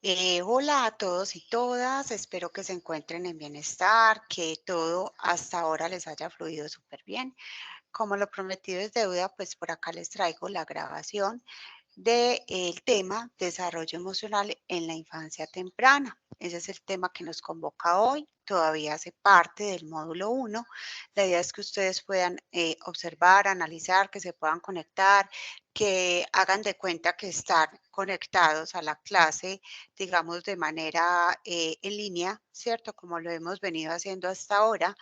Hola a todos y todas, espero que se encuentren en bienestar, que todo hasta ahora les haya fluido súper bien. Como lo prometido es deuda, pues por acá les traigo la grabación del tema desarrollo emocional en la infancia temprana. Ese es el tema que nos convoca hoy. Todavía hace parte del módulo uno. La idea es que ustedes puedan observar, analizar, que se puedan conectar, que hagan de cuenta que están conectados a la clase, digamos, de manera en línea, ¿cierto? Como lo hemos venido haciendo hasta ahora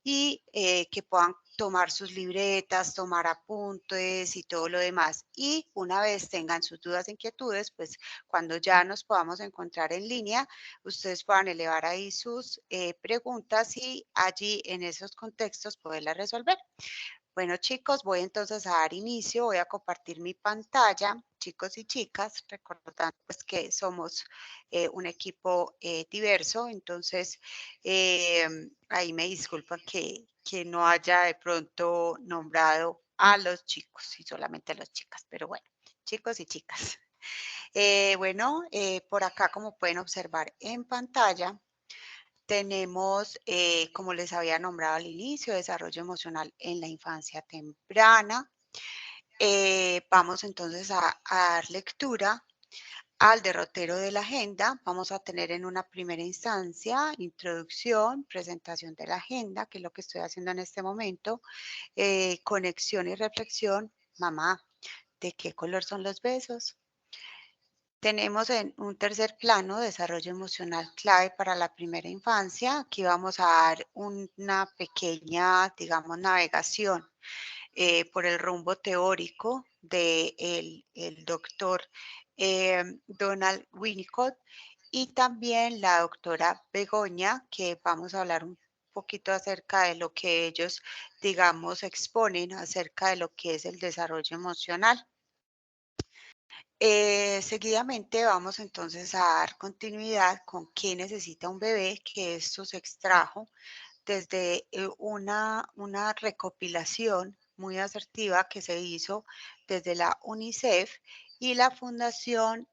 y que puedan tomar sus libretas, tomar apuntes y todo lo demás. Y una vez tengan sus dudas e inquietudes, pues cuando ya nos podamos encontrar en línea, ustedes puedan elevar ahí sus preguntas y allí en esos contextos poderlas resolver. Bueno, chicos, voy entonces a dar inicio, voy a compartir mi pantalla, chicos y chicas, recordando pues que somos un equipo diverso, entonces ahí me disculpan que no haya de pronto nombrado a los chicos y solamente a las chicas, pero bueno, chicos y chicas. Por acá como pueden observar en pantalla, tenemos, como les había nombrado al inicio, desarrollo emocional en la infancia temprana. Vamos entonces a dar lectura al derrotero de la agenda. Vamos a tener en una primera instancia introducción, presentación de la agenda, que es lo que estoy haciendo en este momento, conexión y reflexión. Mamá, ¿de qué color son los besos? Tenemos en un tercer plano desarrollo emocional clave para la primera infancia. Aquí vamos a dar una pequeña, digamos, navegación por el rumbo teórico de el doctor Donald Winnicott y también la doctora Begoña, que vamos a hablar un poquito acerca de lo que ellos, digamos, exponen acerca de lo que es el desarrollo emocional. Seguidamente vamos entonces a dar continuidad con qué necesita un bebé, que esto se extrajo desde una recopilación muy asertiva que se hizo desde la UNICEF y la Fundación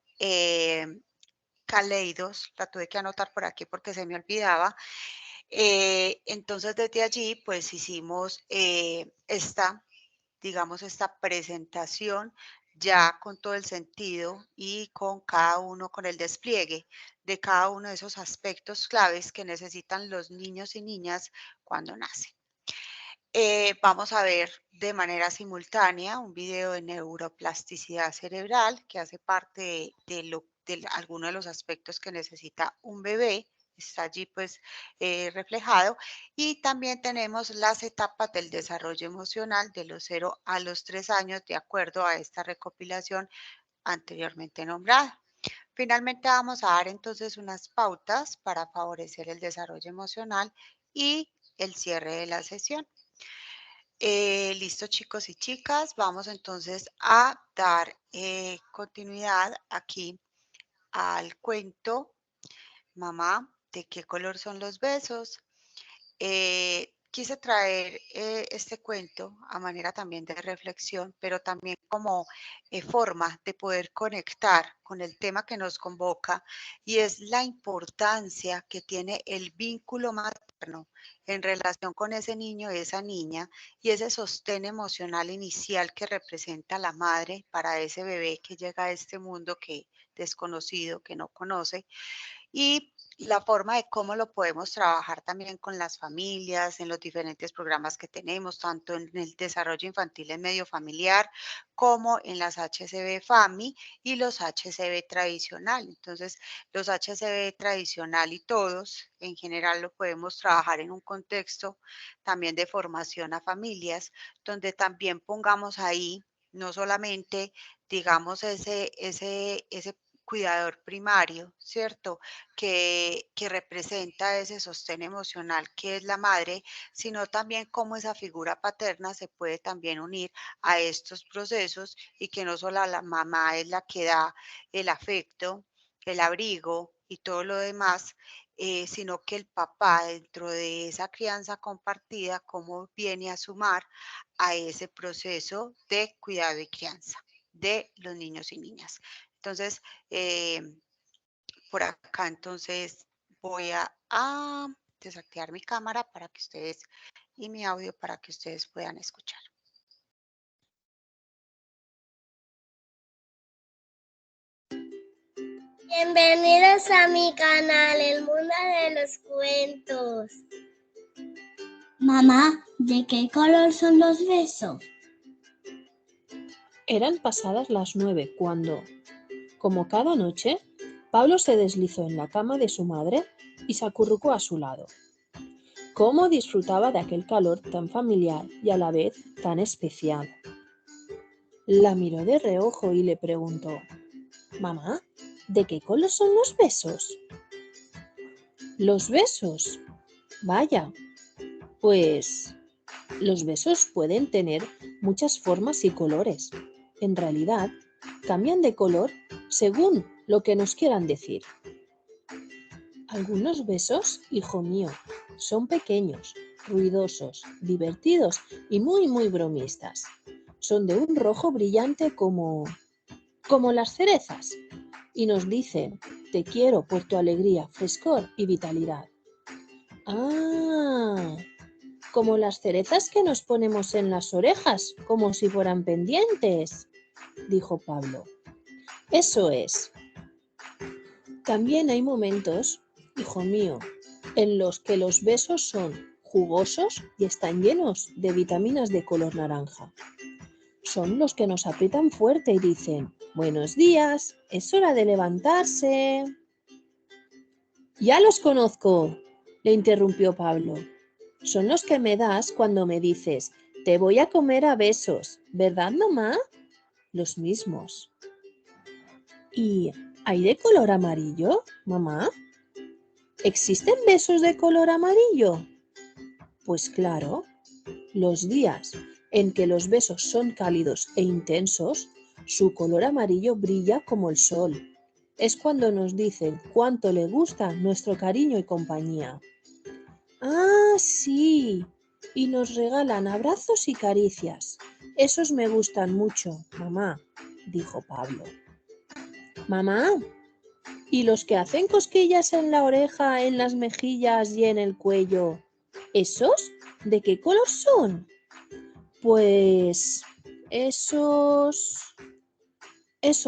Caleidos, la tuve que anotar por aquí porque se me olvidaba. Entonces desde allí pues hicimos digamos, esta presentación ya con todo el sentido y con cada uno, con el despliegue de cada uno de esos aspectos claves que necesitan los niños y niñas cuando nacen. Vamos a ver de manera simultánea un video de neuroplasticidad cerebral que hace parte de alguno de los aspectos que necesita un bebé. Está allí pues reflejado. Y también tenemos las etapas del desarrollo emocional de los 0 a los 3 años de acuerdo a esta recopilación anteriormente nombrada. Finalmente vamos a dar entonces unas pautas para favorecer el desarrollo emocional y el cierre de la sesión. Listo, chicos y chicas, vamos entonces a dar continuidad aquí al cuento. Mamá, ¿de qué color son los besos? Quise traer este cuento a manera también de reflexión, pero también como forma de poder conectar con el tema que nos convoca y es la importancia que tiene el vínculo materno en relación con ese niño y esa niña y ese sostén emocional inicial que representa la madre para ese bebé que llega a este mundo que desconocido, que no conoce y la forma de cómo lo podemos trabajar también con las familias, en los diferentes programas que tenemos, tanto en el desarrollo infantil en medio familiar como en las HCB FAMI y los HCB tradicional. Entonces, los HCB tradicional y todos en general lo podemos trabajar en un contexto también de formación a familias, donde también pongamos ahí no solamente, digamos, ese cuidador primario, ¿cierto? Que representa ese sostén emocional que es la madre, sino también cómo esa figura paterna se puede también unir a estos procesos y que no solo la mamá es la que da el afecto, el abrigo y todo lo demás, sino que el papá dentro de esa crianza compartida, cómo viene a sumar a ese proceso de cuidado y crianza de los niños y niñas. Entonces, eh, por acá. Entonces voy a desactivar mi cámara para que ustedes y mi audio para que ustedes puedan escuchar. Bienvenidos a mi canal, El Mundo de los Cuentos. Mamá, ¿de qué color son los besos? Eran pasadas las 9 cuando, como cada noche, Pablo se deslizó en la cama de su madre y se acurrucó a su lado. Cómo disfrutaba de aquel calor tan familiar y a la vez tan especial. La miró de reojo y le preguntó: «Mamá, ¿de qué color son los besos?» «¿Los besos? Vaya, pues los besos pueden tener muchas formas y colores. En realidad, cambian de color según lo que nos quieran decir. Algunos besos, hijo mío, son pequeños, ruidosos, divertidos y muy bromistas. Son de un rojo brillante como las cerezas y nos dicen: te quiero por tu alegría, frescor y vitalidad. Ah, como las cerezas que nos ponemos en las orejas, como si fueran pendientes, dijo Pablo. Eso es. También hay momentos, hijo mío, en los que los besos son jugosos y están llenos de vitaminas de color naranja. Son los que nos aprietan fuerte y dicen: buenos días, es hora de levantarse. Ya los conozco, le interrumpió Pablo. Son los que me das cuando me dices: te voy a comer a besos, ¿verdad, mamá? Los mismos. ¿Y hay de color amarillo, mamá? ¿Existen besos de color amarillo? Pues claro, los días en que los besos son cálidos e intensos, su color amarillo brilla como el sol. Es cuando nos dicen cuánto le gusta nuestro cariño y compañía. Ah, sí, y nos regalan abrazos y caricias. Esos me gustan mucho, mamá, dijo Pablo. Mamá, ¿y los que hacen cosquillas en la oreja, en las mejillas y en el cuello? ¿Esos de qué color son? Pues esos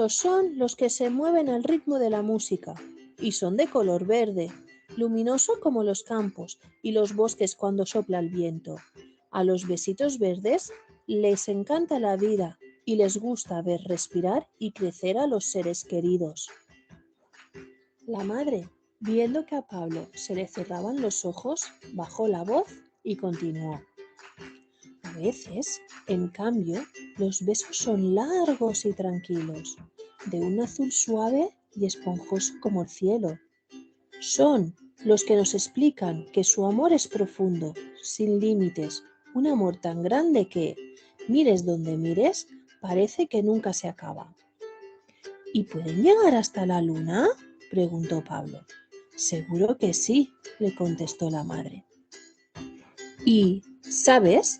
son los que se mueven al ritmo de la música y son de color verde, luminoso como los campos y los bosques cuando sopla el viento. A los besitos verdes les encanta la vida y les gusta ver respirar y crecer a los seres queridos. La madre, viendo que a Pablo se le cerraban los ojos, bajó la voz y continuó. A veces, en cambio, los besos son largos y tranquilos, de un azul suave y esponjoso como el cielo. Son los que nos explican que su amor es profundo, sin límites, un amor tan grande que, mires donde mires, parece que nunca se acaba. ¿Y pueden llegar hasta la luna?, preguntó Pablo. Seguro que sí, le contestó la madre. Y, ¿sabes?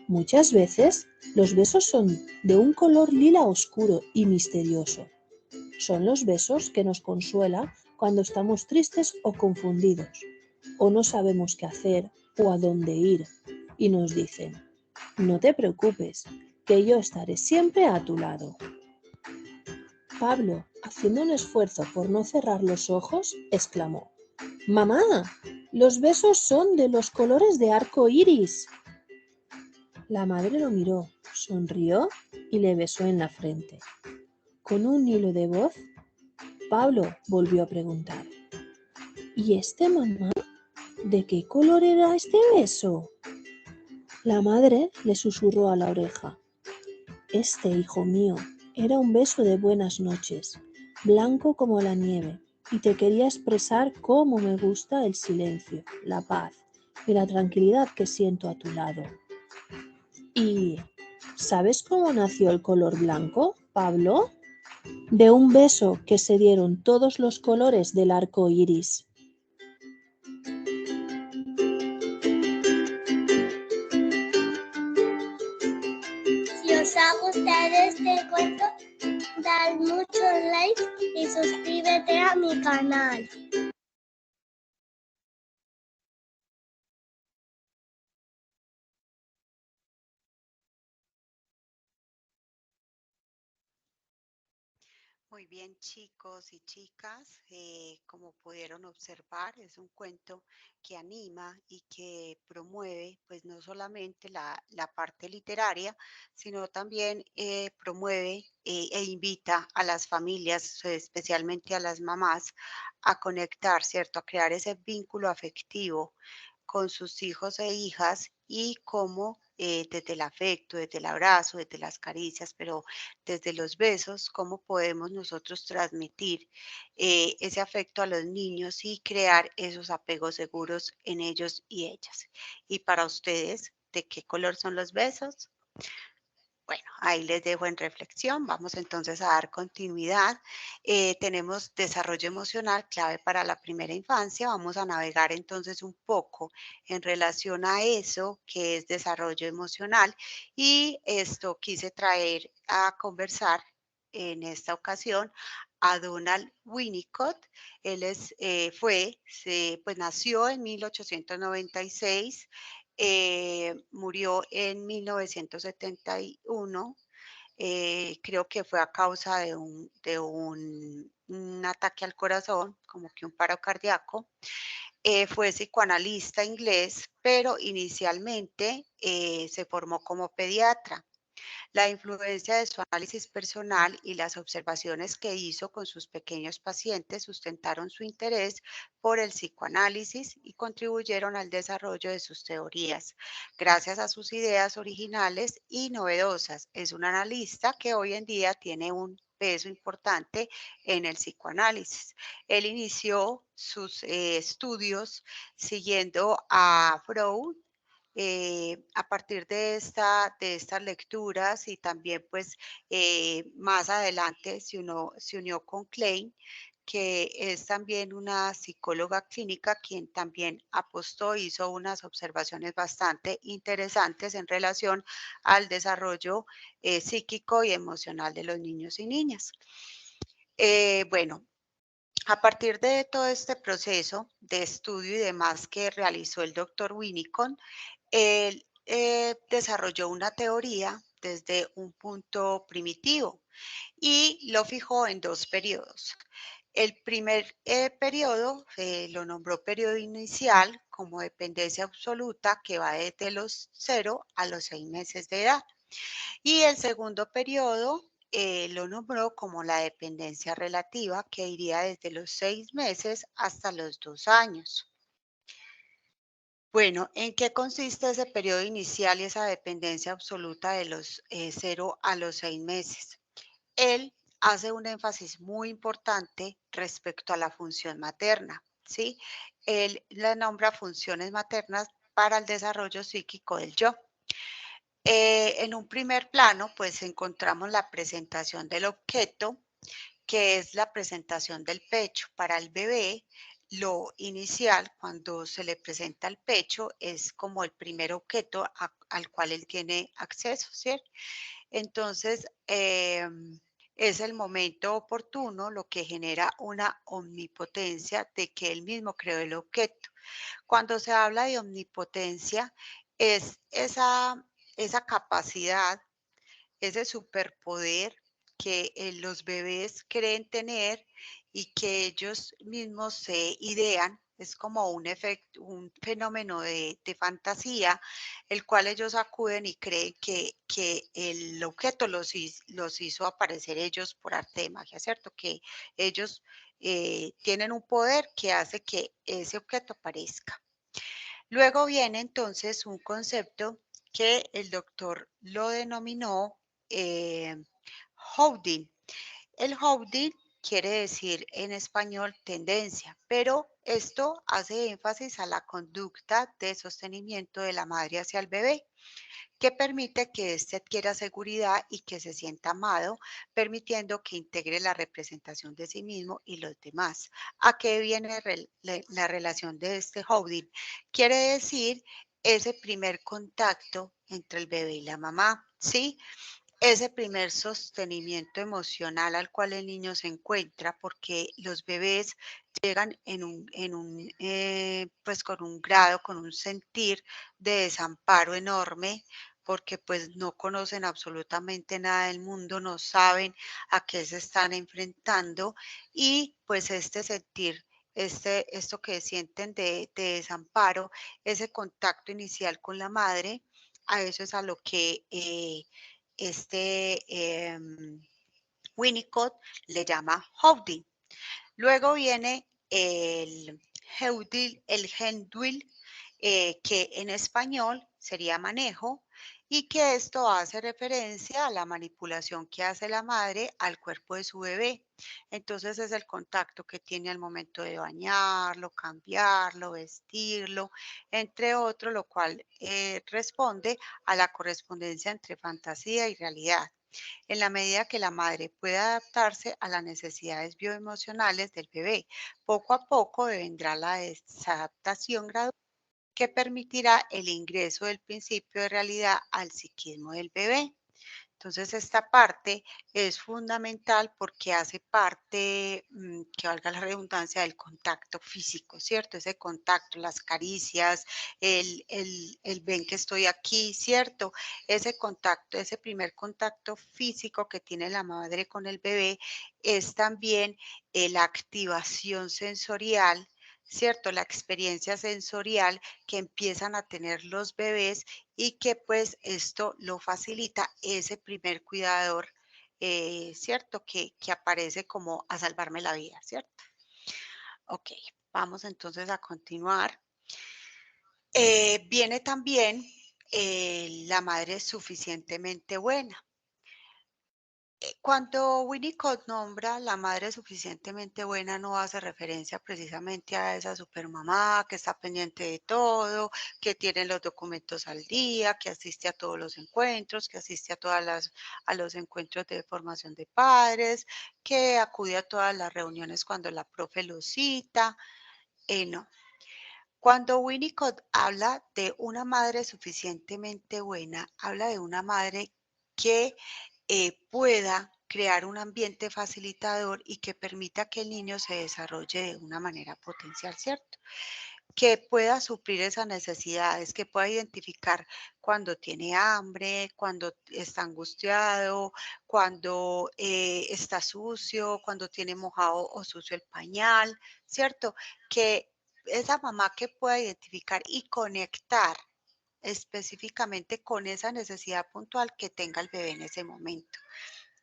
Muchas veces los besos son de un color lila oscuro y misterioso. Son los besos que nos consuelan cuando estamos tristes o confundidos, o no sabemos qué hacer o a dónde ir, y nos dicen: no te preocupes, que yo estaré siempre a tu lado. Pablo, haciendo un esfuerzo por no cerrar los ojos, exclamó: «¡Mamá! Los besos son de los colores de arco iris». La madre lo miró, sonrió y le besó en la frente. Con un hilo de voz, Pablo volvió a preguntar: «¿Y este, mamá? ¿De qué color era este beso?». La madre le susurró a la oreja: «Este, hijo mío, era un beso de buenas noches, blanco como la nieve, y te quería expresar cómo me gusta el silencio, la paz y la tranquilidad que siento a tu lado». ¿Y sabes cómo nació el color blanco, Pablo? De un beso que se dieron todos los colores del arco iris. Si os ha gustado este cuento, dad muchos likes y suscríbete a mi canal. Muy bien, chicos y chicas, como pudieron observar, es un cuento que anima y que promueve, pues no solamente la parte literaria, sino también promueve e invita a las familias, especialmente a las mamás, a conectar, ¿cierto? A crear ese vínculo afectivo con sus hijos e hijas y cómo desde el afecto, desde el abrazo, desde las caricias, pero desde los besos, cómo podemos nosotros transmitir ese afecto a los niños y crear esos apegos seguros en ellos y ellas. Y para ustedes, ¿de qué color son los besos? Bueno, ahí les dejo en reflexión. Vamos entonces a dar continuidad. Tenemos desarrollo emocional, clave para la primera infancia. Vamos a navegar entonces un poco en relación a eso que es desarrollo emocional. Y esto quise traer a conversar en esta ocasión a Donald Winnicott. Él pues nació en 1896, murió en 1971, creo que fue a causa un ataque al corazón, como que un paro cardíaco. Fue psicoanalista inglés, pero inicialmente se formó como pediatra. La influencia de su análisis personal y las observaciones que hizo con sus pequeños pacientes sustentaron su interés por el psicoanálisis y contribuyeron al desarrollo de sus teorías. Gracias a sus ideas originales y novedosas, es un analista que hoy en día tiene un peso importante en el psicoanálisis. Él inició sus estudios siguiendo a Freud, a partir de estas lecturas y también pues más adelante se unió con Klein, que es también una psicóloga clínica quien también apostó, hizo unas observaciones bastante interesantes en relación al desarrollo psíquico y emocional de los niños y niñas. Bueno, a partir de todo este proceso de estudio y demás que realizó el doctor Winnicott, él desarrolló una teoría desde un punto primitivo y lo fijó en dos periodos. El primer periodo lo nombró periodo inicial como dependencia absoluta que va desde los 0 a los 6 meses de edad. Y el segundo periodo lo nombró como la dependencia relativa que iría desde los 6 meses hasta los 2 años. Bueno, ¿en qué consiste ese periodo inicial y esa dependencia absoluta de los 0 a los 6 meses? Él hace un énfasis muy importante respecto a la función materna, ¿sí? Él la nombra funciones maternas para el desarrollo psíquico del yo. En un primer plano, pues encontramos la presentación del objeto, que es la presentación del pecho. Para el bebé, lo inicial, cuando se le presenta el pecho, es como el primer objeto al cual él tiene acceso, ¿cierto? Entonces, es el momento oportuno lo que genera una omnipotencia de que él mismo creó el objeto. Cuando se habla de omnipotencia, es esa capacidad, ese superpoder que los bebés creen tener y que ellos mismos se idean. Es como un efecto, un fenómeno de fantasía, el cual ellos acuden y creen que el objeto los hizo aparecer ellos por arte de magia, ¿cierto? Que ellos tienen un poder que hace que ese objeto aparezca. Luego viene entonces un concepto que el doctor lo denominó holding. El holding quiere decir en español tendencia, pero esto hace énfasis a la conducta de sostenimiento de la madre hacia el bebé, que permite que éste adquiera seguridad y que se sienta amado, permitiendo que integre la representación de sí mismo y los demás. ¿A qué viene la relación de este holding? Quiere decir ese primer contacto entre el bebé y la mamá, ¿sí? ese primer sostenimiento emocional al cual el niño se encuentra, porque los bebés llegan pues con un grado, con un sentir de desamparo enorme, porque pues no conocen absolutamente nada del mundo, no saben a qué se están enfrentando y pues este sentir, esto que sienten de desamparo, ese contacto inicial con la madre, a eso es a lo que este Winnicott le llama holding. Luego viene el Hendwil, que en español sería manejo, y que esto hace referencia a la manipulación que hace la madre al cuerpo de su bebé. Entonces es el contacto que tiene al momento de bañarlo, cambiarlo, vestirlo, entre otros, lo cual responde a la correspondencia entre fantasía y realidad. En la medida que la madre pueda adaptarse a las necesidades bioemocionales del bebé, poco a poco vendrá la desadaptación gradual que permitirá el ingreso del principio de realidad al psiquismo del bebé. Entonces, esta parte es fundamental porque hace parte, que valga la redundancia, del contacto físico, ¿cierto? Ese contacto, las caricias, el ven que estoy aquí, ¿cierto? Ese contacto, ese primer contacto físico que tiene la madre con el bebé es también la activación sensorial, ¿cierto? La experiencia sensorial que empiezan a tener los bebés y que pues esto lo facilita ese primer cuidador, ¿cierto? Que aparece como a salvarme la vida, ¿cierto? Ok, vamos entonces a continuar. Viene también la madre suficientemente buena. Cuando Winnicott nombra la madre suficientemente buena, no hace referencia precisamente a esa supermamá que está pendiente de todo, que tiene los documentos al día, que asiste a todos los encuentros, que asiste a los encuentros de formación de padres, que acude a todas las reuniones cuando la profe lo cita. No. Cuando Winnicott habla de una madre suficientemente buena, habla de una madre que pueda crear un ambiente facilitador y que permita que el niño se desarrolle de una manera potencial, ¿cierto? Que pueda suplir esas necesidades, que pueda identificar cuando tiene hambre, cuando está angustiado, cuando está sucio, cuando tiene mojado o sucio el pañal, ¿cierto? Que esa mamá que pueda identificar y conectar específicamente con esa necesidad puntual que tenga el bebé en ese momento,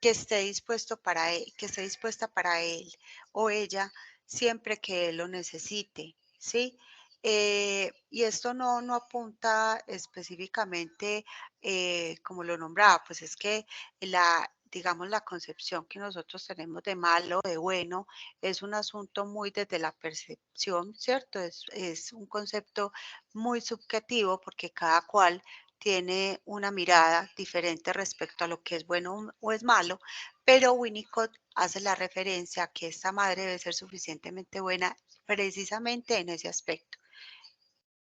que esté dispuesto para él, que esté dispuesta para él o ella siempre que él lo necesite, ¿sí? Y esto no apunta específicamente, como lo nombraba, pues es que digamos, la concepción que nosotros tenemos de malo, de bueno, es un asunto muy desde la percepción, ¿cierto? Es un concepto muy subjetivo porque cada cual tiene una mirada diferente respecto a lo que es bueno o es malo, pero Winnicott hace la referencia a que esta madre debe ser suficientemente buena precisamente en ese aspecto,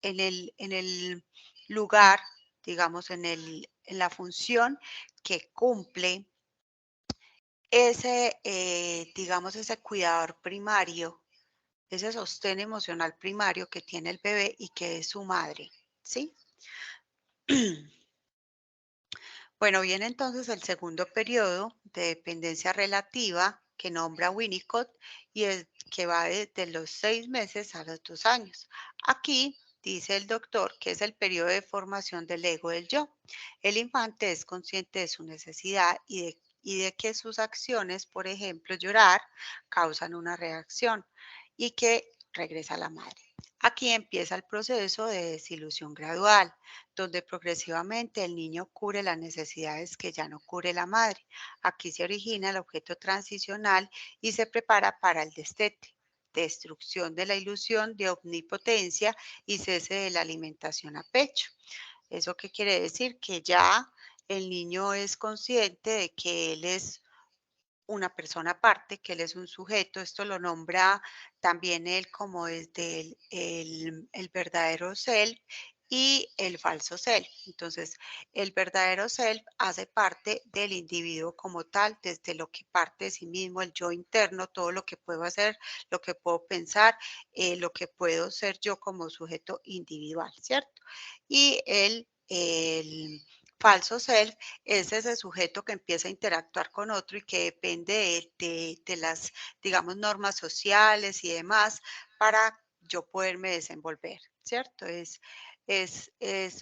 en el lugar, digamos, en la función que cumple ese, digamos, ese cuidador primario, ese sostén emocional primario que tiene el bebé y que es su madre, ¿sí? Bueno, viene entonces el segundo periodo de dependencia relativa que nombra Winnicott y es que va desde los 6 meses a los 2 años. Aquí dice el doctor que es el periodo de formación del ego del yo. El infante es consciente de su necesidad y de que sus acciones, por ejemplo, llorar, causan una reacción y que regresa a la madre. Aquí empieza el proceso de desilusión gradual donde progresivamente el niño cubre las necesidades que ya no cubre la madre. Aquí se origina el objeto transicional y se prepara para el destete, destrucción de la ilusión de omnipotencia y cese de la alimentación a pecho. ¿Eso qué quiere decir? Que ya el niño es consciente de que él es una persona aparte, que él es un sujeto, esto lo nombra también él como desde el verdadero self y el falso self. Entonces, el verdadero self hace parte del individuo como tal, desde lo que parte de sí mismo, el yo interno, todo lo que puedo hacer, lo que puedo pensar, lo que puedo ser yo como sujeto individual, ¿cierto? Y el falso self es ese sujeto que empieza a interactuar con otro y que depende de las, digamos, normas sociales y demás para yo poderme desenvolver, ¿cierto? Es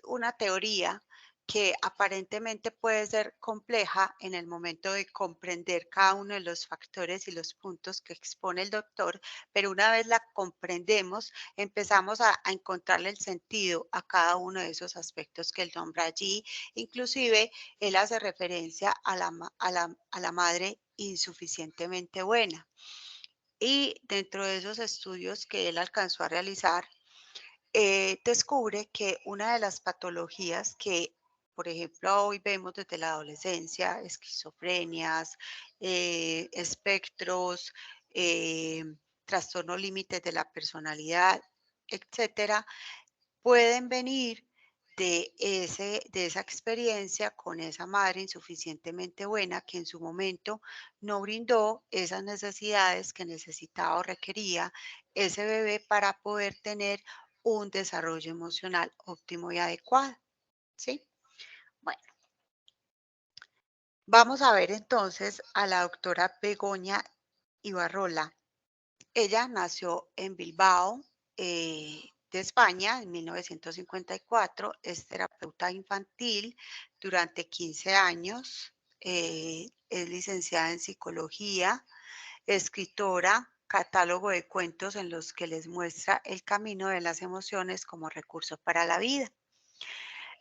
una teoría que aparentemente puede ser compleja en el momento de comprender cada uno de los factores y los puntos que expone el doctor, pero una vez la comprendemos, empezamos a encontrarle el sentido a cada uno de esos aspectos que él nombra allí. Inclusive, él hace referencia a la madre insuficientemente buena. Y dentro de esos estudios que él alcanzó a realizar, descubre que una de las patologías que, por ejemplo, hoy vemos desde la adolescencia, esquizofrenias, espectros, eh, trastornos límites de la personalidad, etcétera, pueden venir de esa experiencia con esa madre insuficientemente buena que en su momento no brindó esas necesidades que necesitaba o requería ese bebé para poder tener un desarrollo emocional óptimo y adecuado, ¿sí? Bueno, vamos a ver entonces a la doctora Begoña Ibarrola. Ella nació en Bilbao, de España, en 1954. Es terapeuta infantil durante 15 años. Es licenciada en psicología, escritora, catálogo de cuentos en los que les muestra el camino de las emociones como recurso para la vida.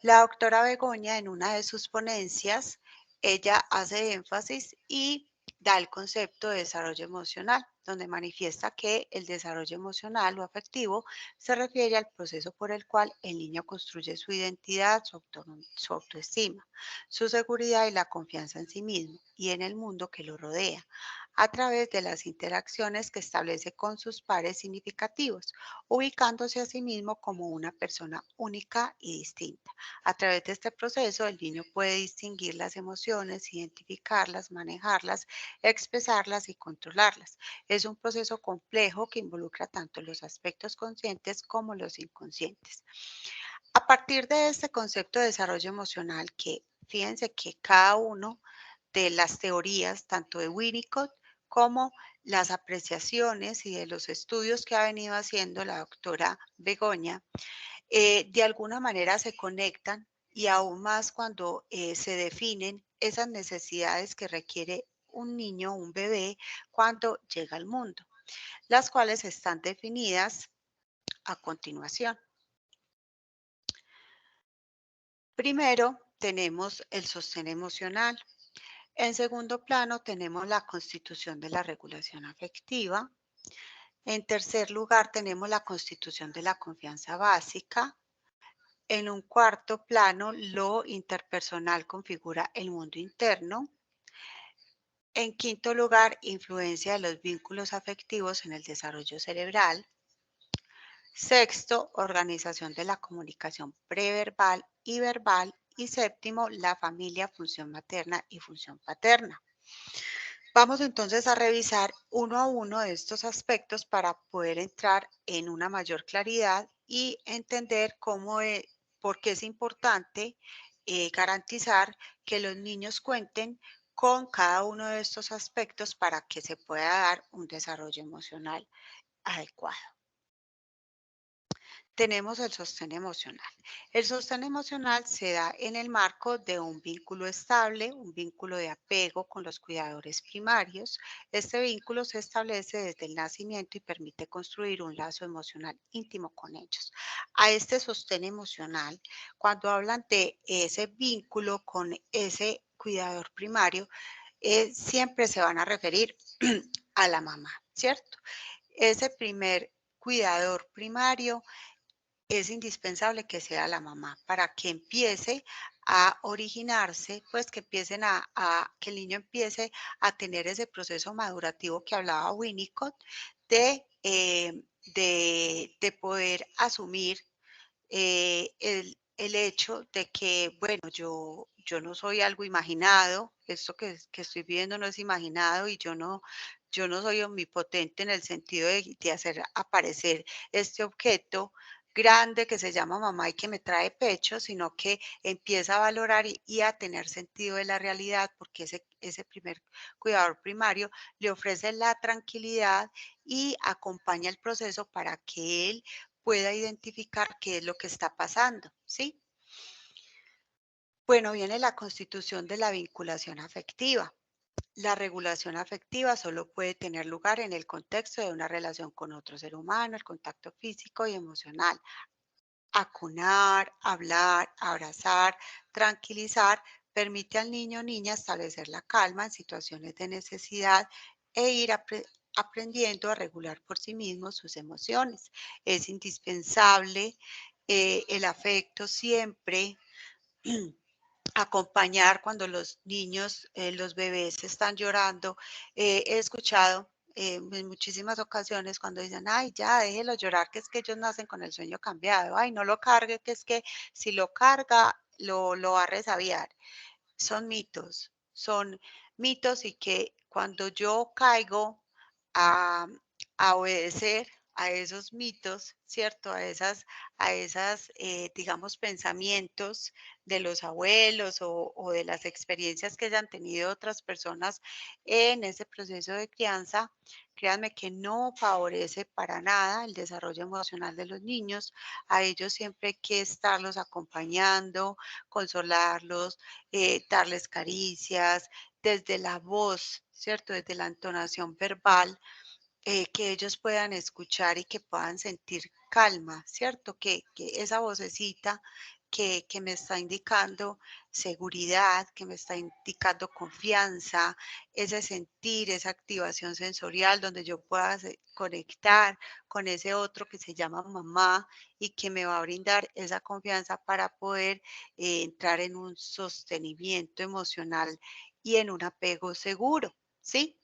La doctora Begoña, en una de sus ponencias, ella hace énfasis y da el concepto de desarrollo emocional, donde manifiesta que el desarrollo emocional o afectivo se refiere al proceso por el cual el niño construye su identidad, su autoestima, su seguridad y la confianza en sí mismo y en el mundo que lo rodea, a través de las interacciones que establece con sus pares significativos, ubicándose a sí mismo como una persona única y distinta. A través de este proceso, el niño puede distinguir las emociones, identificarlas, manejarlas, expresarlas y controlarlas. Es un proceso complejo que involucra tanto los aspectos conscientes como los inconscientes. A partir de este concepto de desarrollo emocional, que fíjense que cada uno de las teorías, tanto de Winnicott como las apreciaciones y de los estudios que ha venido haciendo la doctora Begoña, de alguna manera se conectan y aún más cuando se definen esas necesidades que requiere un niño, un bebé, cuando llega al mundo, las cuales están definidas a continuación. Primero, tenemos el sostén emocional. En segundo plano, tenemos la constitución de la regulación afectiva. En tercer lugar, tenemos la constitución de la confianza básica. En un cuarto plano, lo interpersonal configura el mundo interno. En quinto lugar, influencia de los vínculos afectivos en el desarrollo cerebral. Sexto, organización de la comunicación preverbal y verbal. Y séptimo, la familia, función materna y función paterna. Vamos entonces a revisar uno a uno de estos aspectos para poder entrar en una mayor claridad y entender por qué es importante garantizar que los niños cuenten con cada uno de estos aspectos para que se pueda dar un desarrollo emocional adecuado. Tenemos el sostén emocional. El sostén emocional se da en el marco de un vínculo estable, un vínculo de apego con los cuidadores primarios. Este vínculo se establece desde el nacimiento y permite construir un lazo emocional íntimo con ellos. A este sostén emocional, cuando hablan de ese vínculo con ese cuidador primario, siempre se van a referir a la mamá, ¿cierto? Ese primer cuidador primario es indispensable que sea la mamá para que empiece a originarse, pues que que el niño empiece a tener ese proceso madurativo que hablaba Winnicott de poder asumir el hecho de que, bueno, yo no soy algo imaginado, esto que estoy viendo no es imaginado y yo no soy omnipotente en el sentido de hacer aparecer este objeto grande que se llama mamá y que me trae pecho, sino que empieza a valorar y a tener sentido de la realidad, porque ese primer cuidador primario le ofrece la tranquilidad y acompaña el proceso para que él pueda identificar qué es lo que está pasando, ¿sí? Bueno, viene la constitución de la vinculación afectiva. La regulación afectiva solo puede tener lugar en el contexto de una relación con otro ser humano, el contacto físico y emocional. Acunar, hablar, abrazar, tranquilizar, permite al niño o niña establecer la calma en situaciones de necesidad e ir aprendiendo a regular por sí mismo sus emociones. Es indispensable el afecto siempre, acompañar cuando los niños, los bebés están llorando. He escuchado en muchísimas ocasiones cuando dicen, ay, ya, déjelo llorar, que es que ellos nacen con el sueño cambiado. Ay, no lo cargue, que es que si lo carga, lo va a resabiar. Son mitos y que cuando yo caigo a, a obedecer a esos mitos, ¿cierto? A esas, digamos, pensamientos de los abuelos o de las experiencias que hayan tenido otras personas en ese proceso de crianza, créanme que no favorece para nada el desarrollo emocional de los niños. A ellos siempre hay que estarlos acompañando, consolarlos, darles caricias, desde la voz, ¿cierto? Desde la entonación verbal, que ellos puedan escuchar y que puedan sentir calma, ¿cierto? Que esa vocecita que me está indicando seguridad, que me está indicando confianza, ese sentir, esa activación sensorial donde yo pueda conectar con ese otro que se llama mamá y que me va a brindar esa confianza para poder entrar en un sostenimiento emocional y en un apego seguro, ¿sí?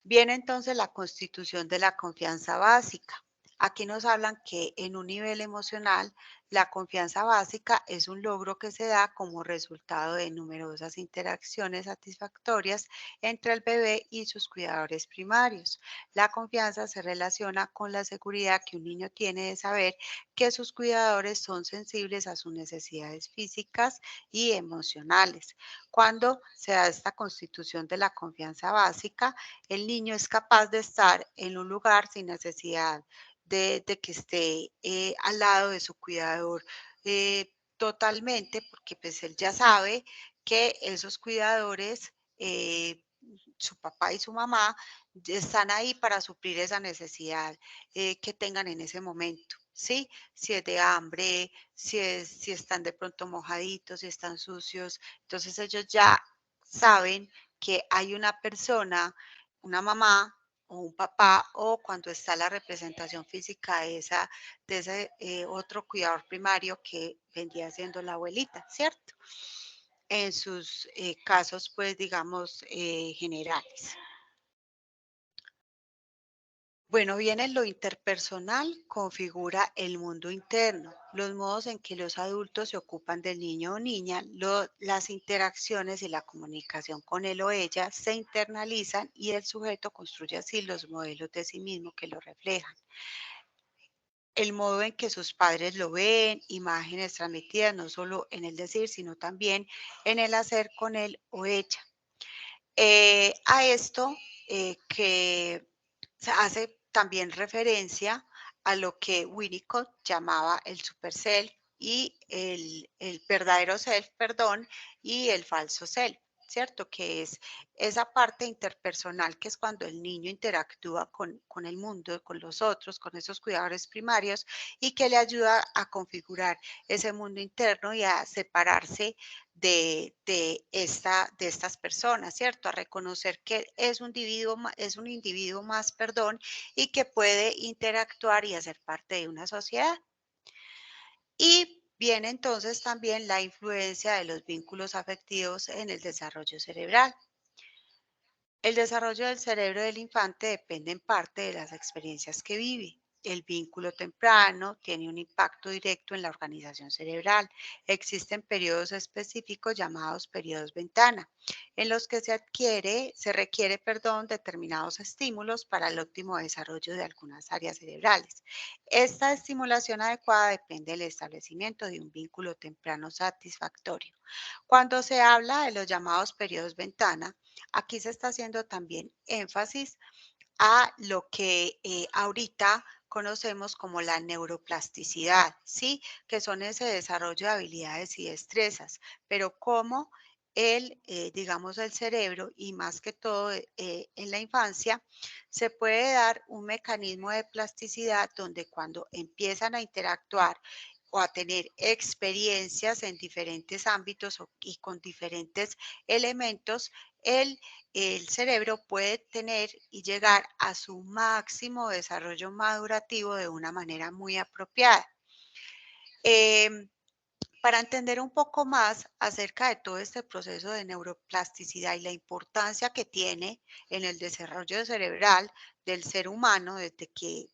Viene entonces la constitución de la confianza básica. Aquí nos hablan que en un nivel emocional, la confianza básica es un logro que se da como resultado de numerosas interacciones satisfactorias entre el bebé y sus cuidadores primarios. La confianza se relaciona con la seguridad que un niño tiene de saber que sus cuidadores son sensibles a sus necesidades físicas y emocionales. Cuando se da esta constitución de la confianza básica, el niño es capaz de estar en un lugar sin necesidad de que esté al lado de su cuidador totalmente, porque pues él ya sabe que esos cuidadores, su papá y su mamá, están ahí para suplir esa necesidad que tengan en ese momento. ¿Sí? Si es de hambre, si están de pronto mojaditos, si están sucios, entonces ellos ya saben que hay una persona, una mamá o un papá, o cuando está la representación física de ese otro cuidador primario que vendría siendo la abuelita, ¿cierto? En sus casos, pues, digamos, generales. Bueno, viene lo interpersonal, configura el mundo interno, los modos en que los adultos se ocupan del niño o niña, las interacciones y la comunicación con él o ella se internalizan y el sujeto construye así los modelos de sí mismo que lo reflejan. El modo en que sus padres lo ven, imágenes transmitidas no solo en el decir, sino también en el hacer con él o ella. A esto que se hace también referencia a lo que Winnicott llamaba el super self y el verdadero self, perdón, y el falso self, ¿cierto? Que es esa parte interpersonal, que es cuando el niño interactúa con el mundo, con los otros, con esos cuidadores primarios y que le ayuda a configurar ese mundo interno y a separarse de estas personas, ¿cierto? A reconocer que es un individuo más, perdón, y que puede interactuar y hacer parte de una sociedad. Y viene entonces también la influencia de los vínculos afectivos en el desarrollo cerebral. El desarrollo del cerebro del infante depende en parte de las experiencias que vive. El vínculo temprano tiene un impacto directo en la organización cerebral. Existen periodos específicos llamados periodos ventana, en los que se requiere, determinados estímulos para el óptimo desarrollo de algunas áreas cerebrales. Esta estimulación adecuada depende del establecimiento de un vínculo temprano satisfactorio. Cuando se habla de los llamados periodos ventana, aquí se está haciendo también énfasis a lo que ahorita conocemos como la neuroplasticidad, ¿sí? Que son ese desarrollo de habilidades y destrezas, pero cómo digamos, el cerebro y más que todo en la infancia, se puede dar un mecanismo de plasticidad donde cuando empiezan a interactuar o a tener experiencias en diferentes ámbitos y con diferentes elementos, el el cerebro puede tener y llegar a su máximo desarrollo madurativo de una manera muy apropiada. Em, para entender un poco más acerca de todo este proceso de neuroplasticidad y la importancia que tiene en el desarrollo cerebral del ser humano desde que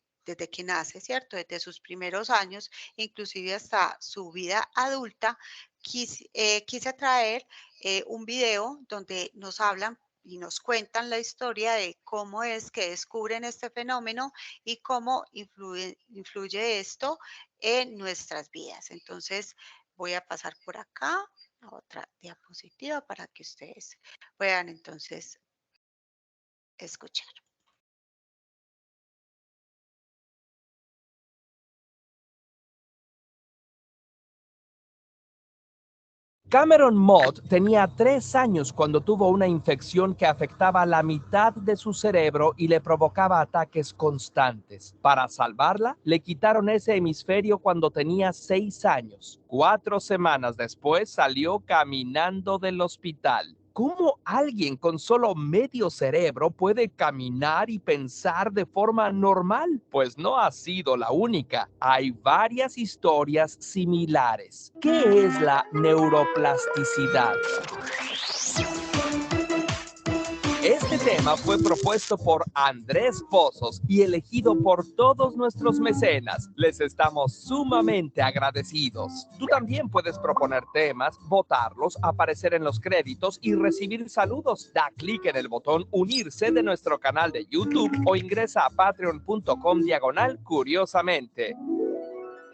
nace, ¿cierto? Desde sus primeros años, inclusive hasta su vida adulta, quise traer un video donde nos hablan y nos cuentan la historia de cómo es que descubren este fenómeno y cómo influye esto en nuestras vidas. Entonces, voy a pasar por acá a otra diapositiva para que ustedes puedan entonces escuchar. Cameron Mott tenía 3 años cuando tuvo una infección que afectaba la mitad de su cerebro y le provocaba ataques constantes. Para salvarla, le quitaron ese hemisferio cuando tenía 6 años. 4 semanas después salió caminando del hospital. ¿Cómo alguien con solo medio cerebro puede caminar y pensar de forma normal? Pues no ha sido la única. Hay varias historias similares. ¿Qué es la neuroplasticidad? Este tema fue propuesto por Andrés Pozos y elegido por todos nuestros mecenas. Les estamos sumamente agradecidos. Tú también puedes proponer temas, votarlos, aparecer en los créditos y recibir saludos. Da clic en el botón unirse de nuestro canal de YouTube o ingresa a patreon.com/curiosamente.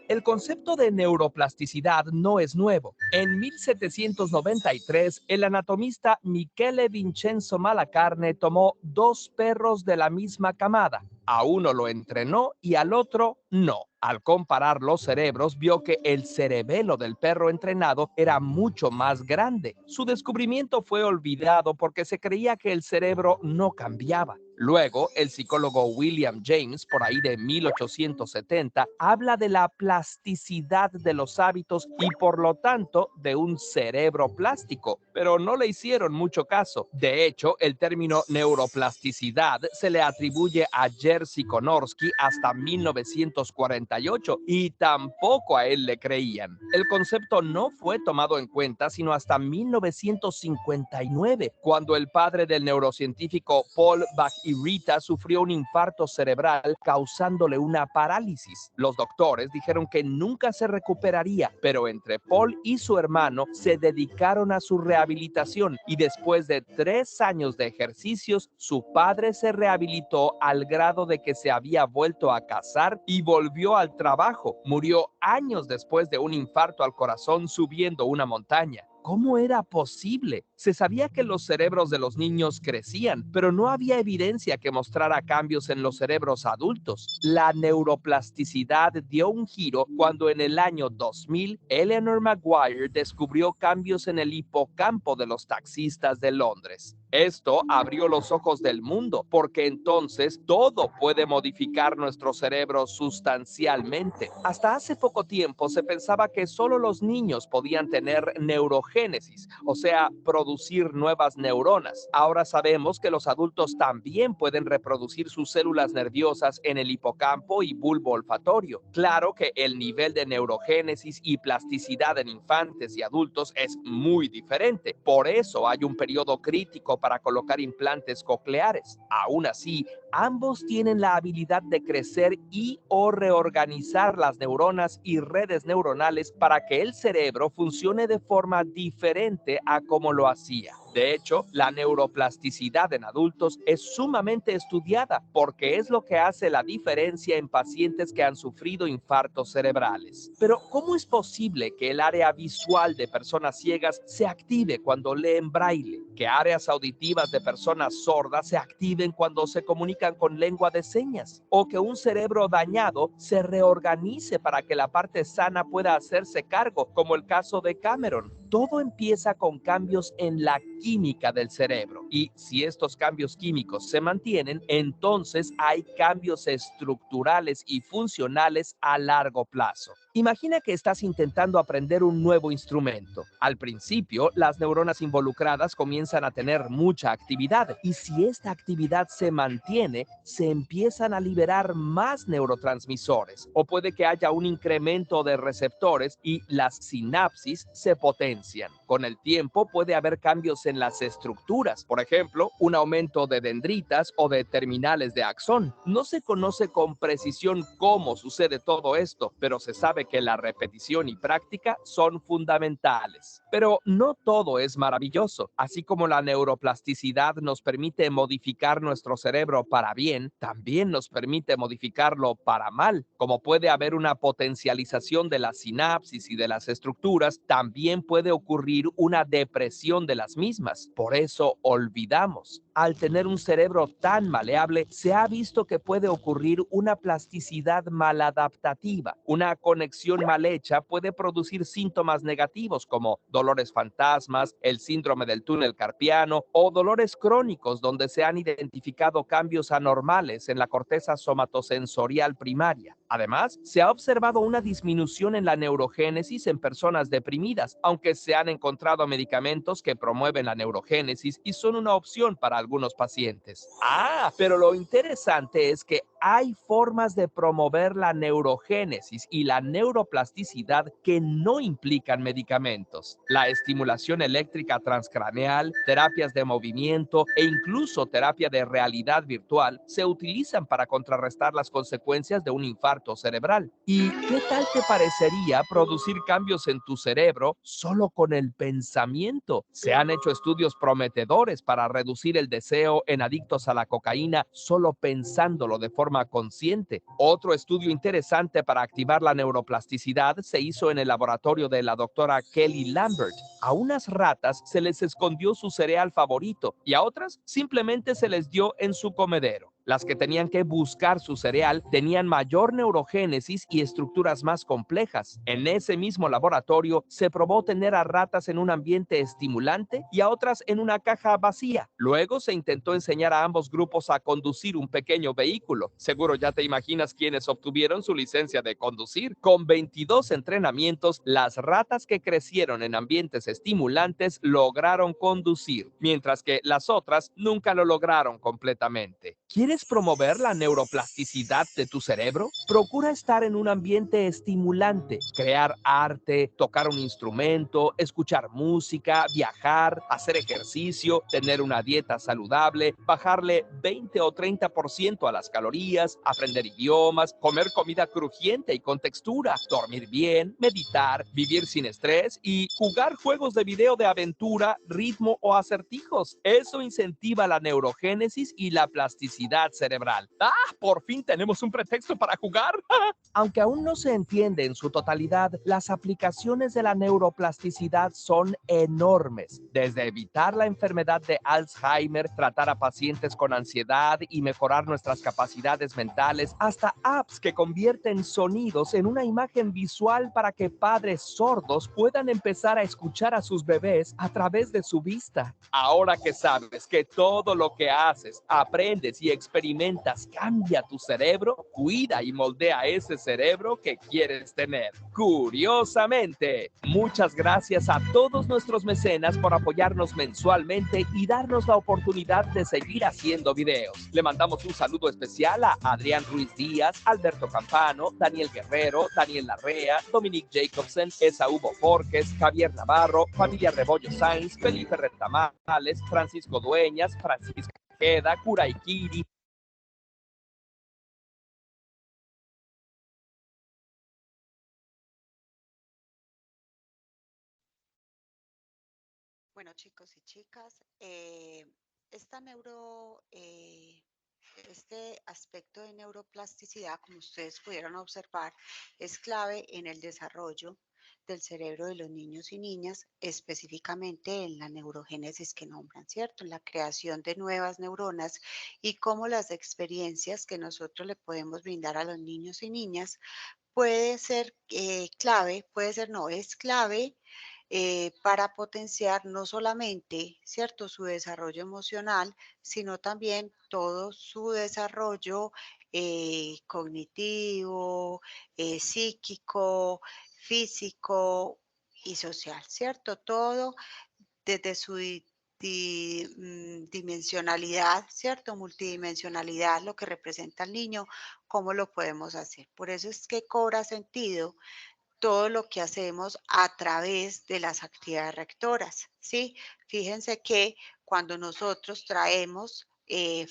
El concepto de neuroplasticidad no es nuevo. En 1793, el anatomista Michele Vincenzo Malacarne tomó 2 perros de la misma camada. A uno lo entrenó y al otro no. Al comparar los cerebros, vio que el cerebelo del perro entrenado era mucho más grande. Su descubrimiento fue olvidado porque se creía que el cerebro no cambiaba. Luego, el psicólogo William James, por ahí de 1870, habla de la plasticidad de los hábitos y por lo tanto de un cerebro plástico, pero no le hicieron mucho caso. De hecho, el término neuroplasticidad se le atribuye a Jerzy Konorski hasta 1948 y tampoco a él le creían. El concepto no fue tomado en cuenta sino hasta 1959, cuando el padre del neurocientífico Paul Bach-y-Rita sufrió un infarto cerebral causándole una parálisis. Los doctores dijeron que nunca se recuperaría, pero entre Paul y su hermano se dedicaron a su rehabilitación y después de 3 años de ejercicios, su padre se rehabilitó al grado de que se había vuelto a casar y volvió al trabajo. Murió años después de un infarto al corazón subiendo una montaña. ¿Cómo era posible? Se sabía que los cerebros de los niños crecían, pero no había evidencia que mostrara cambios en los cerebros adultos. La neuroplasticidad dio un giro cuando en el año 2000, Eleanor Maguire descubrió cambios en el hipocampo de los taxistas de Londres. Esto abrió los ojos del mundo, porque entonces todo puede modificar nuestro cerebro sustancialmente. Hasta hace poco tiempo se pensaba que solo los niños podían tener neurogénesis, o sea, producir producir nuevas neuronas. Ahora sabemos que los adultos también pueden reproducir sus células nerviosas en el hipocampo y bulbo olfatorio. Claro que el nivel de neurogénesis y plasticidad en infantes y adultos es muy diferente. Por eso hay un periodo crítico para colocar implantes cocleares. Aún así, ambos tienen la habilidad de crecer y o reorganizar las neuronas y redes neuronales para que el cerebro funcione de forma diferente a como lo hacía. De hecho, la neuroplasticidad en adultos es sumamente estudiada porque es lo que hace la diferencia en pacientes que han sufrido infartos cerebrales. Pero, ¿cómo es posible que el área visual de personas ciegas se active cuando leen braille? Que áreas auditivas de personas sordas se activen cuando se comunican con lengua de señas, o que un cerebro dañado se reorganice para que la parte sana pueda hacerse cargo, como el caso de Cameron. Todo empieza con cambios en la química del cerebro, y si estos cambios químicos se mantienen, entonces hay cambios estructurales y funcionales a largo plazo. Imagina que estás intentando aprender un nuevo instrumento. Al principio, las neuronas involucradas comienzan a tener mucha actividad, y si esta actividad se mantiene, se empiezan a liberar más neurotransmisores, o puede que haya un incremento de receptores y las sinapsis se potencian. Con el tiempo puede haber cambios en las estructuras, por ejemplo, un aumento de dendritas o de terminales de axón. No se conoce con precisión cómo sucede todo esto, pero se sabe que la repetición y práctica son fundamentales. Pero no todo es maravilloso. Así como la neuroplasticidad nos permite modificar nuestro cerebro para bien, también nos permite modificarlo para mal. Como puede haber una potencialización de la sinapsis y de las estructuras, también puede ocurrir una depresión de las mismas. Por eso olvidamos. Al tener un cerebro tan maleable, se ha visto que puede ocurrir una plasticidad maladaptativa. Una conexión mal hecha puede producir síntomas negativos como dolores fantasmas, el síndrome del túnel carpiano o dolores crónicos donde se han identificado cambios anormales en la corteza somatosensorial primaria. Además, se ha observado una disminución en la neurogénesis en personas deprimidas, aunque se han encontrado medicamentos que promueven la neurogénesis y son una opción para algunos pacientes. Pero lo interesante es que hay formas de promover la neurogénesis y la neuroplasticidad que no implican medicamentos. La estimulación eléctrica transcraneal, terapias de movimiento e incluso terapia de realidad virtual se utilizan para contrarrestar las consecuencias de un infarto cerebral. ¿Y qué tal te parecería producir cambios en tu cerebro solo con el pensamiento? Se han hecho estudios prometedores para reducir el deseo en adictos a la cocaína solo pensándolo de forma consciente. Otro estudio interesante para activar la neuroplasticidad se hizo en el laboratorio de la doctora Kelly Lambert. A unas ratas se les escondió su cereal favorito y a otras simplemente se les dio en su comedero. Las que tenían que buscar su cereal tenían mayor neurogénesis y estructuras más complejas. En ese mismo laboratorio se probó tener a ratas en un ambiente estimulante y a otras en una caja vacía. Luego se intentó enseñar a ambos grupos a conducir un pequeño vehículo. Seguro ya te imaginas quiénes obtuvieron su licencia de conducir. Con 22 entrenamientos, las ratas que crecieron en ambientes estimulantes lograron conducir, mientras que las otras nunca lo lograron completamente. ¿Quieres promover la neuroplasticidad de tu cerebro? Procura estar en un ambiente estimulante, crear arte, tocar un instrumento, escuchar música, viajar, hacer ejercicio, tener una dieta saludable, bajarle 20 o 30% a las calorías, aprender idiomas, comer comida crujiente y con textura, dormir bien, meditar, vivir sin estrés y jugar juegos de video de aventura, ritmo o acertijos. Eso incentiva la neurogénesis y la plasticidad cerebral. Por fin tenemos un pretexto para jugar. Aunque aún no se entiende en su totalidad, las aplicaciones de la neuroplasticidad son enormes. Desde evitar la enfermedad de Alzheimer, tratar a pacientes con ansiedad y mejorar nuestras capacidades mentales, hasta apps que convierten sonidos en una imagen visual para que padres sordos puedan empezar a escuchar a sus bebés a través de su vista. Ahora que sabes que todo lo que haces, aprendes y experimentas cambia tu cerebro, cuida y moldea ese cerebro que quieres tener. Curiosamente, muchas gracias a todos nuestros mecenas por apoyarnos mensualmente y darnos la oportunidad de seguir haciendo videos. Le mandamos un saludo especial a Adrián Ruiz Díaz, Alberto Campano, Daniel Guerrero, Daniel Larrea, Dominic Jacobsen, Esaú Boforques, Javier Navarro, Familia Rebollo Sainz, Felipe Retamales, Francisco Dueñas, Francisco Queda, Kuraikiri. Bueno, chicos y chicas, este aspecto de neuroplasticidad, como ustedes pudieron observar, es clave en el desarrollo del cerebro de los niños y niñas, específicamente en la neurogénesis que nombran, ¿cierto? En la creación de nuevas neuronas y cómo las experiencias que nosotros le podemos brindar a los niños y niñas puede ser clave, puede ser no, es clave para potenciar no solamente, ¿cierto?, su desarrollo emocional, sino también todo su desarrollo cognitivo, psíquico, físico y social, ¿cierto? Todo desde su dimensionalidad, ¿cierto? Multidimensionalidad, lo que representa el niño, cómo lo podemos hacer. Por eso es que cobra sentido todo lo que hacemos a través de las actividades rectoras, ¿sí? Fíjense que cuando nosotros traemos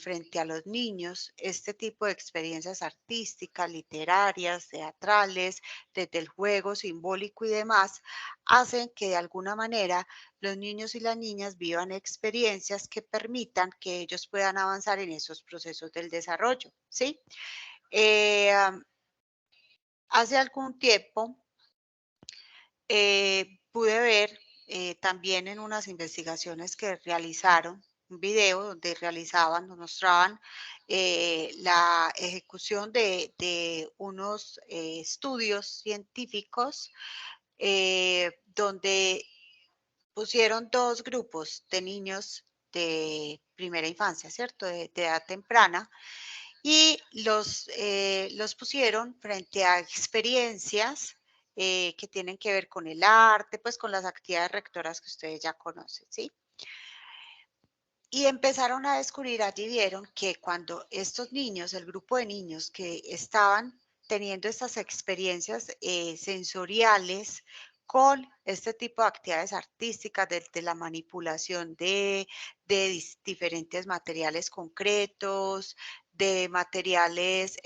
frente a los niños este tipo de experiencias artísticas, literarias, teatrales, desde el juego simbólico y demás, hacen que de alguna manera los niños y las niñas vivan experiencias que permitan que ellos puedan avanzar en esos procesos del desarrollo, ¿sí? Eh, Hace algún tiempo pude ver también en unas investigaciones que realizaron, un video donde realizaban, nos mostraban la ejecución de unos estudios científicos donde pusieron dos grupos de niños de primera infancia, ¿cierto? De edad temprana, y los pusieron frente a experiencias que tienen que ver con el arte, pues con las actividades rectoras que ustedes ya conocen, ¿sí? Y empezaron a descubrir, allí vieron que cuando estos niños, el grupo de niños que estaban teniendo estas experiencias sensoriales con este tipo de actividades artísticas, de la manipulación de diferentes materiales concretos, de materiales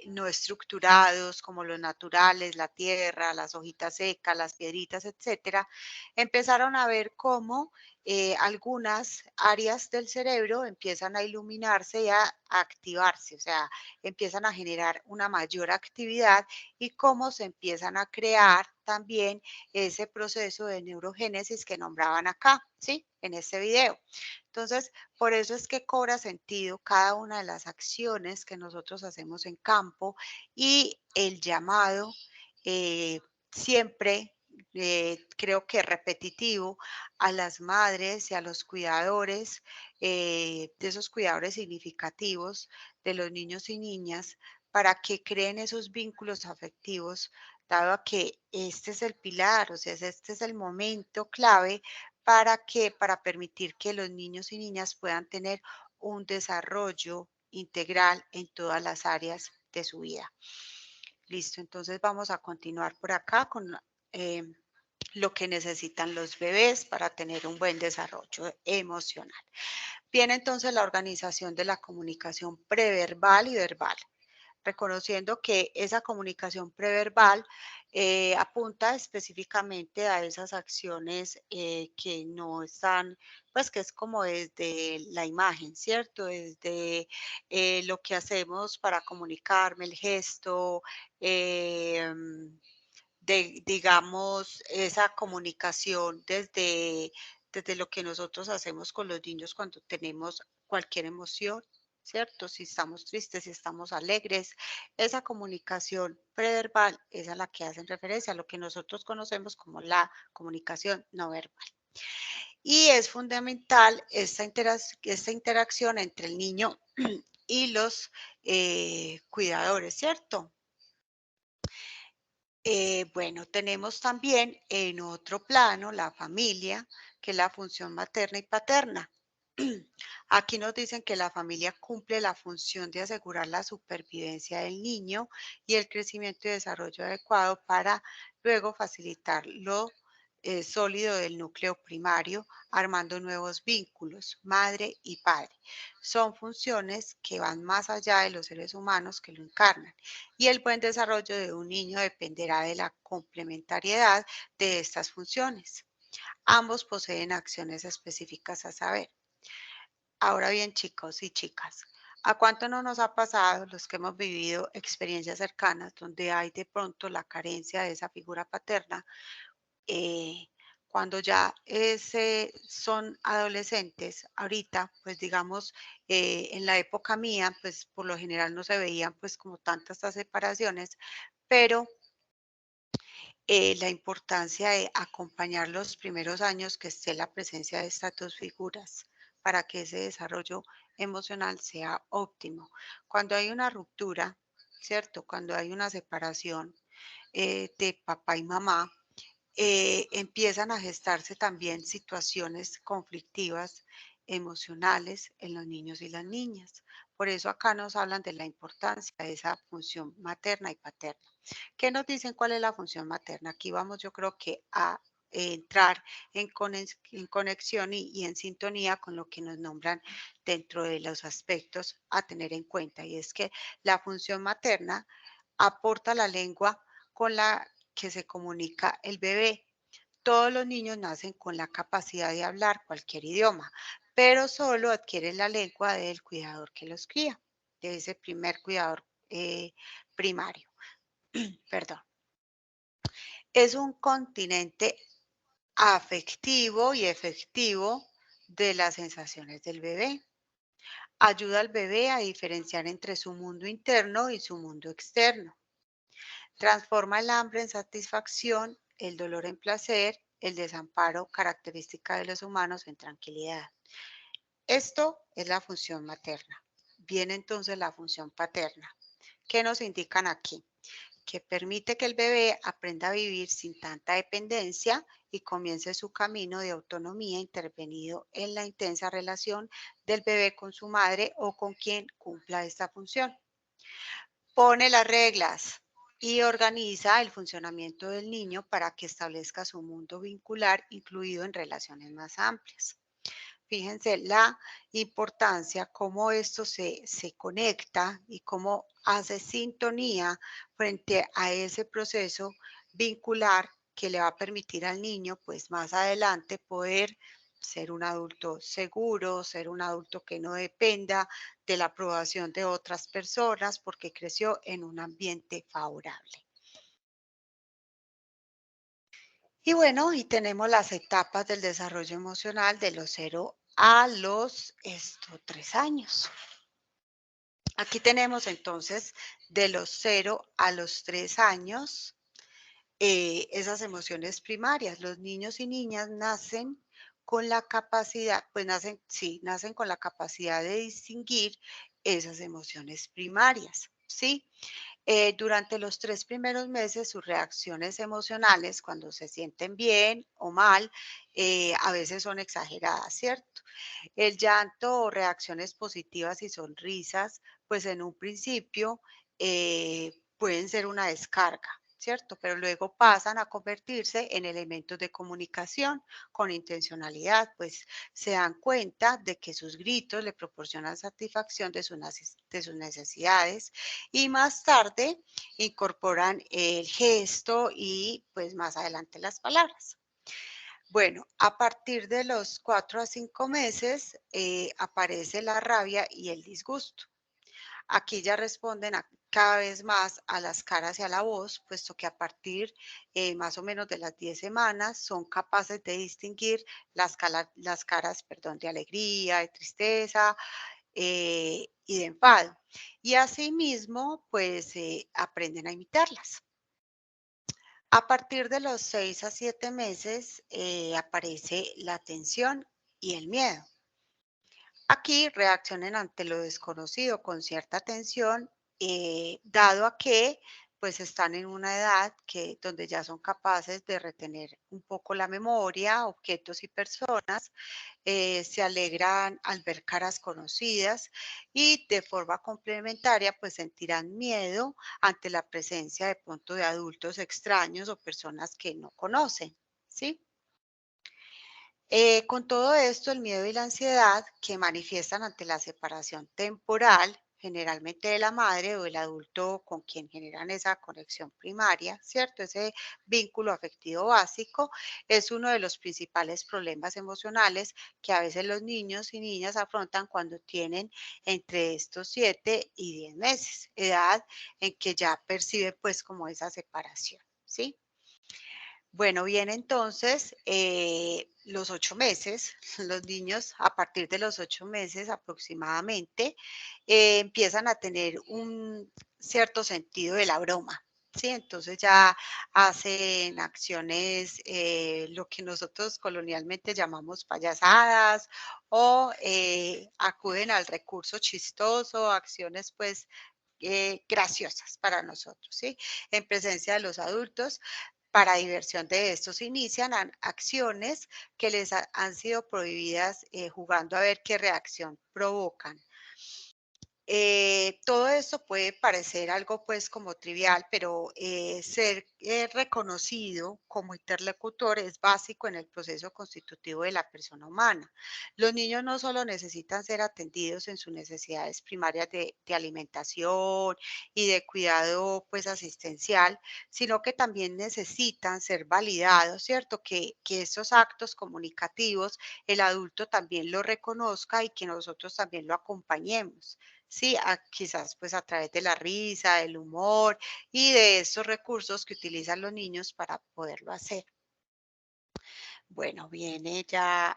no estructurados como los naturales, la tierra, las hojitas secas, las piedritas, etcétera, empezaron a ver cómo algunas áreas del cerebro empiezan a iluminarse y a activarse, o sea, empiezan a generar una mayor actividad y cómo se empiezan a crear también ese proceso de neurogénesis que nombraban acá, ¿sí? En este video. Entonces, por eso es que cobra sentido cada una de las acciones que nosotros hacemos en campo y el llamado siempre, creo que repetitivo, a las madres y a los cuidadores, de esos cuidadores significativos de los niños y niñas, para que creen esos vínculos afectivos, dado a que este es el pilar, o sea, este es el momento clave para permitir que los niños y niñas puedan tener un desarrollo integral en todas las áreas de su vida. Listo, entonces vamos a continuar por acá con eh, lo que necesitan los bebés para tener un buen desarrollo emocional. Viene entonces la organización de la comunicación preverbal y verbal, reconociendo que esa comunicación preverbal apunta específicamente a esas acciones que no están, pues que es como desde la imagen, ¿cierto? Desde lo que hacemos para comunicarme, el gesto, eh, digamos, esa comunicación desde lo que nosotros hacemos con los niños cuando tenemos cualquier emoción, ¿cierto? Si estamos tristes, si estamos alegres, esa comunicación preverbal es a la que hacen referencia, a lo que nosotros conocemos como la comunicación no verbal. Y es fundamental esta interacción entre el niño y los cuidadores, ¿cierto? Bueno, tenemos también en otro plano la familia, que es la función materna y paterna. Aquí nos dicen que la familia cumple la función de asegurar la supervivencia del niño y el crecimiento y desarrollo adecuado para luego facilitar lo sólido del núcleo primario, armando nuevos vínculos, madre y padre. Son funciones que van más allá de los seres humanos que lo encarnan y el buen desarrollo de un niño dependerá de la complementariedad de estas funciones. Ambos poseen acciones específicas a saber. Ahora bien, chicos y chicas, ¿a cuánto no nos ha pasado los que hemos vivido experiencias cercanas donde hay de pronto la carencia de esa figura paterna? eh, Cuando ya son adolescentes, ahorita, pues digamos, en la época mía, pues por lo general no se veían pues como tantas estas separaciones, pero la importancia de acompañar los primeros años que esté la presencia de estas dos figuras para que ese desarrollo emocional sea óptimo. Cuando hay una ruptura, ¿cierto? Cuando hay una separación de papá y mamá, empiezan a gestarse también situaciones conflictivas emocionales en los niños y las niñas. Por eso acá nos hablan de la importancia de esa función materna y paterna. ¿Qué nos dicen cuál es la función materna? Aquí vamos yo creo que a entrar en conexión y en sintonía con lo que nos nombran dentro de los aspectos a tener en cuenta. Y es que la función materna aporta la lengua con la que se comunica el bebé. Todos los niños nacen con la capacidad de hablar cualquier idioma, pero solo adquieren la lengua del cuidador que los cría, de ese primer cuidador primario. Perdón. Es un continente afectivo y efectivo de las sensaciones del bebé. Ayuda al bebé a diferenciar entre su mundo interno y su mundo externo. Transforma el hambre en satisfacción, el dolor en placer, el desamparo, característica de los humanos, en tranquilidad. Esto es la función materna. Viene entonces la función paterna. ¿Qué nos indican aquí? Que permite que el bebé aprenda a vivir sin tanta dependencia y comience su camino de autonomía intervenido en la intensa relación del bebé con su madre o con quien cumpla esta función. Pone las reglas y organiza el funcionamiento del niño para que establezca su mundo vincular, incluido en relaciones más amplias. Fíjense la importancia, cómo esto se conecta y cómo hace sintonía frente a ese proceso vincular que le va a permitir al niño, pues más adelante poder ser un adulto seguro, ser un adulto que no dependa de la aprobación de otras personas porque creció en un ambiente favorable. Y bueno, y tenemos las etapas del desarrollo emocional de los 0 a los 3 años. Aquí tenemos entonces de los 0 a los 3 años esas emociones primarias. Los niños y niñas nacen con la capacidad, pues nacen con la capacidad de distinguir esas emociones primarias, ¿sí? Durante los 3 primeros meses, sus reacciones emocionales, cuando se sienten bien o mal, a veces son exageradas, ¿cierto? El llanto o reacciones positivas y sonrisas, pues en un principio pueden ser una descarga, ¿cierto? Pero luego pasan a convertirse en elementos de comunicación con intencionalidad, pues se dan cuenta de que sus gritos le proporcionan satisfacción de sus necesidades y más tarde incorporan el gesto y pues más adelante las palabras. Bueno, a partir de los 4 a 5 meses aparece la rabia y el disgusto. Aquí ya responden cada vez más a las caras y a la voz, puesto que a partir más o menos de las 10 semanas son capaces de distinguir las caras, perdón, de alegría, de tristeza y de enfado. Y asimismo, pues aprenden a imitarlas. A partir de los 6 a 7 meses aparece la tensión y el miedo. Aquí reaccionen ante lo desconocido con cierta atención, dado a que pues están en una edad donde ya son capaces de retener un poco la memoria, objetos y personas, se alegran al ver caras conocidas y de forma complementaria pues sentirán miedo ante la presencia de pronto de adultos extraños o personas que no conocen, ¿sí? Con todo esto, el miedo y la ansiedad que manifiestan ante la separación temporal, generalmente de la madre o del adulto con quien generan esa conexión primaria, ¿cierto? Ese vínculo afectivo básico es uno de los principales problemas emocionales que a veces los niños y niñas afrontan cuando tienen entre estos 7 y 10 meses, edad en que ya perciben pues como esa separación, ¿sí? Bueno, bien, entonces, los 8 meses, los niños a partir de los 8 meses aproximadamente, empiezan a tener un cierto sentido de la broma, ¿sí? Entonces ya hacen acciones, lo que nosotros colonialmente llamamos payasadas o acuden al recurso chistoso, acciones pues graciosas para nosotros, ¿sí? En presencia de los adultos para diversión de estos inician acciones que les han sido prohibidas jugando a ver qué reacción provocan. Todo esto puede parecer algo pues como trivial, pero ser reconocido como interlocutor es básico en el proceso constitutivo de la persona humana. Los niños no solo necesitan ser atendidos en sus necesidades primarias de alimentación y de cuidado pues asistencial, sino que también necesitan ser validados, ¿cierto? Que estos actos comunicativos el adulto también lo reconozca y que nosotros también lo acompañemos. Sí, quizás pues a través de la risa, del humor y de estos recursos que utilizan los niños para poderlo hacer. Bueno, viene ya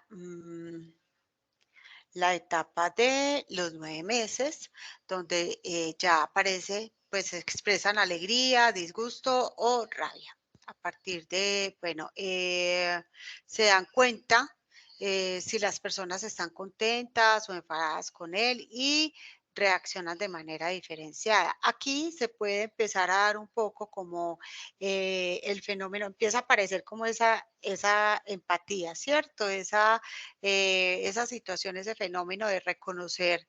la etapa de los 9 meses, donde ya aparece, pues expresan alegría, disgusto o rabia. A partir de, bueno, se dan cuenta si las personas están contentas o enfadadas con él y reaccionan de manera diferenciada. Aquí se puede empezar a dar un poco como el fenómeno, empieza a aparecer como esa empatía, ¿cierto? Esa situación, ese fenómeno de reconocer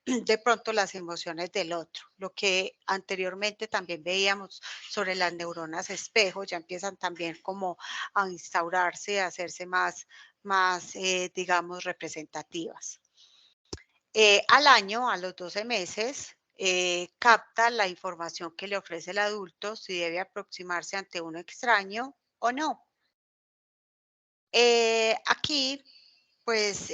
de pronto las emociones del otro, lo que anteriormente también veíamos sobre las neuronas espejo, ya empiezan también como a instaurarse, a hacerse más digamos, representativas. Al año, a los 12 meses, capta la información que le ofrece el adulto si debe aproximarse ante un extraño o no. Aquí, pues,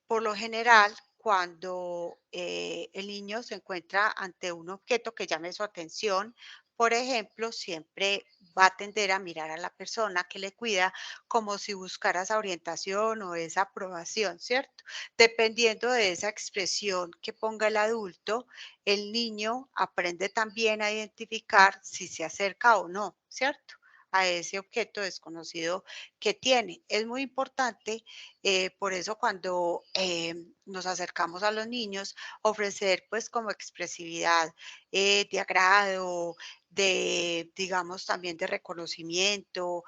por lo general, cuando el niño se encuentra ante un objeto que llame su atención, por ejemplo, siempre va a tender a mirar a la persona que le cuida como si buscara esa orientación o esa aprobación, ¿cierto? Dependiendo de esa expresión que ponga el adulto, el niño aprende también a identificar si se acerca o no, ¿cierto? A ese objeto desconocido que tiene. Es muy importante, por eso cuando nos acercamos a los niños, ofrecer pues como expresividad de agrado, digamos, también de reconocimiento,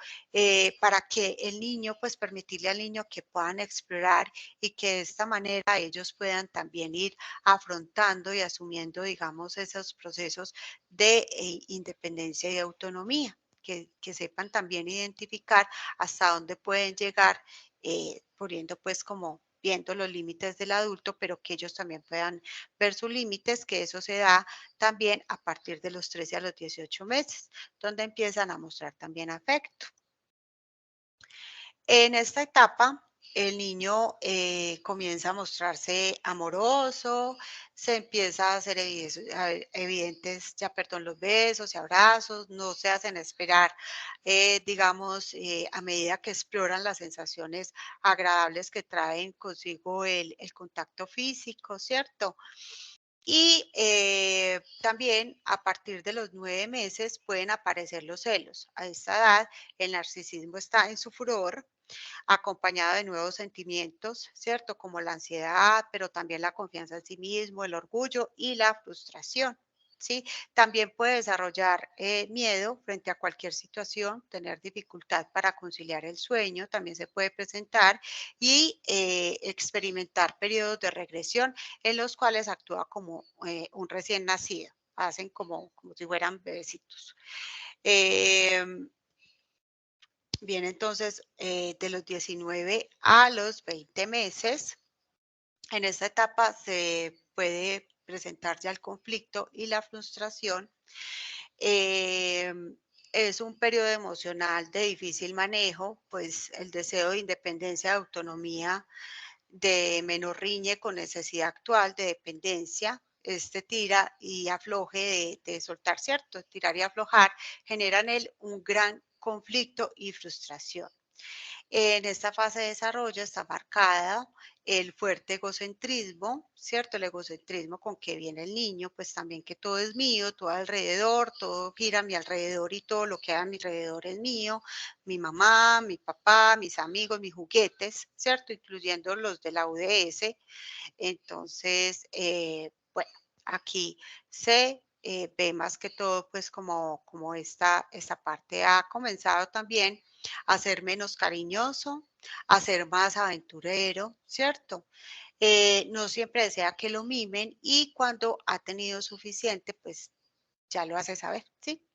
para que el niño, pues permitirle al niño que puedan explorar y que de esta manera ellos puedan también ir afrontando y asumiendo, digamos, esos procesos de independencia y autonomía. Que sepan también identificar hasta dónde pueden llegar, poniendo pues como viendo los límites del adulto, pero que ellos también puedan ver sus límites, que eso se da también a partir de los 13 a los 18 meses, donde empiezan a mostrar también afecto. En esta etapa, el niño comienza a mostrarse amoroso, se empieza a hacer evidentes, ya perdón, los besos y abrazos, no se hacen esperar, digamos, a medida que exploran las sensaciones agradables que traen consigo el contacto físico, ¿cierto? Y también a partir de los 9 meses pueden aparecer los celos. A esta edad el narcisismo está en su furor, acompañado de nuevos sentimientos, ¿cierto? Como la ansiedad, pero también la confianza en sí mismo, el orgullo y la frustración. ¿Sí? También puede desarrollar miedo frente a cualquier situación, tener dificultad para conciliar el sueño, también se puede presentar y experimentar periodos de regresión en los cuales actúa como un recién nacido, hacen como si fueran bebecitos. Bien, entonces, de los 19 a los 20 meses, en esta etapa se puede presentar ya el conflicto y la frustración. Es un periodo emocional de difícil manejo, pues el deseo de independencia, de autonomía, de menor riñe con necesidad actual de dependencia. Este tira y afloje de soltar, ¿cierto? Tirar y aflojar generan en él un gran conflicto y frustración. En esta fase de desarrollo está marcada el fuerte egocentrismo, ¿cierto? El egocentrismo con que viene el niño, pues también que todo es mío, todo alrededor, todo gira a mi alrededor y todo lo que hay a mi alrededor es mío, mi mamá, mi papá, mis amigos, mis juguetes, ¿cierto? Incluyendo los de la UDS. Entonces, bueno, aquí se ve más que todo, pues como esta parte ha comenzado también a ser menos cariñoso, a ser más aventurero, ¿cierto? No siempre desea que lo mimen y cuando ha tenido suficiente, pues ya lo hace saber, ¿sí?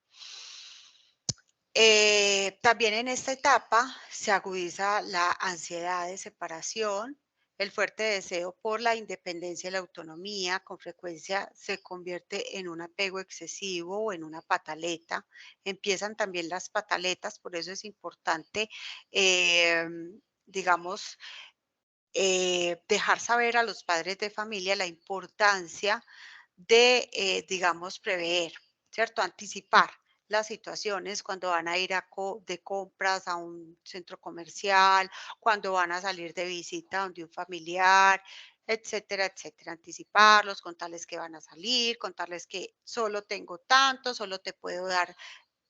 También en esta etapa se agudiza la ansiedad de separación, el fuerte deseo por la independencia y la autonomía, con frecuencia se convierte en un apego excesivo o en una pataleta. Empiezan también las pataletas, por eso es importante, digamos, dejar saber a los padres de familia la importancia de, digamos, prever, ¿cierto? Anticipar las situaciones cuando van a ir de compras a un centro comercial, cuando van a salir de visita donde un familiar, etcétera, etcétera. Anticiparlos, contarles que van a salir, contarles que solo tengo tanto, solo te puedo dar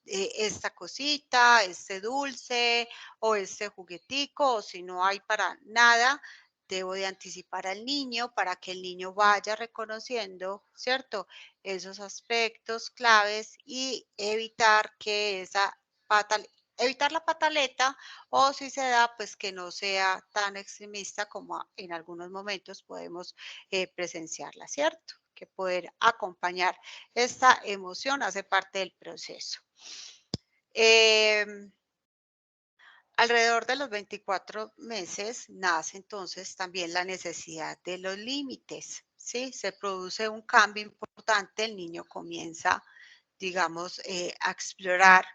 esta cosita, este dulce o este juguetico, o si no hay para nada, debo de anticipar al niño para que el niño vaya reconociendo, ¿cierto? Esos aspectos claves y evitar que evitar la pataleta o si se da, pues que no sea tan extremista como en algunos momentos podemos presenciarla, ¿cierto? Que poder acompañar esta emoción hace parte del proceso. Em, Alrededor de los 24 meses nace entonces también la necesidad de los límites, ¿sí? Se produce un cambio importante, el niño comienza, digamos, a explorar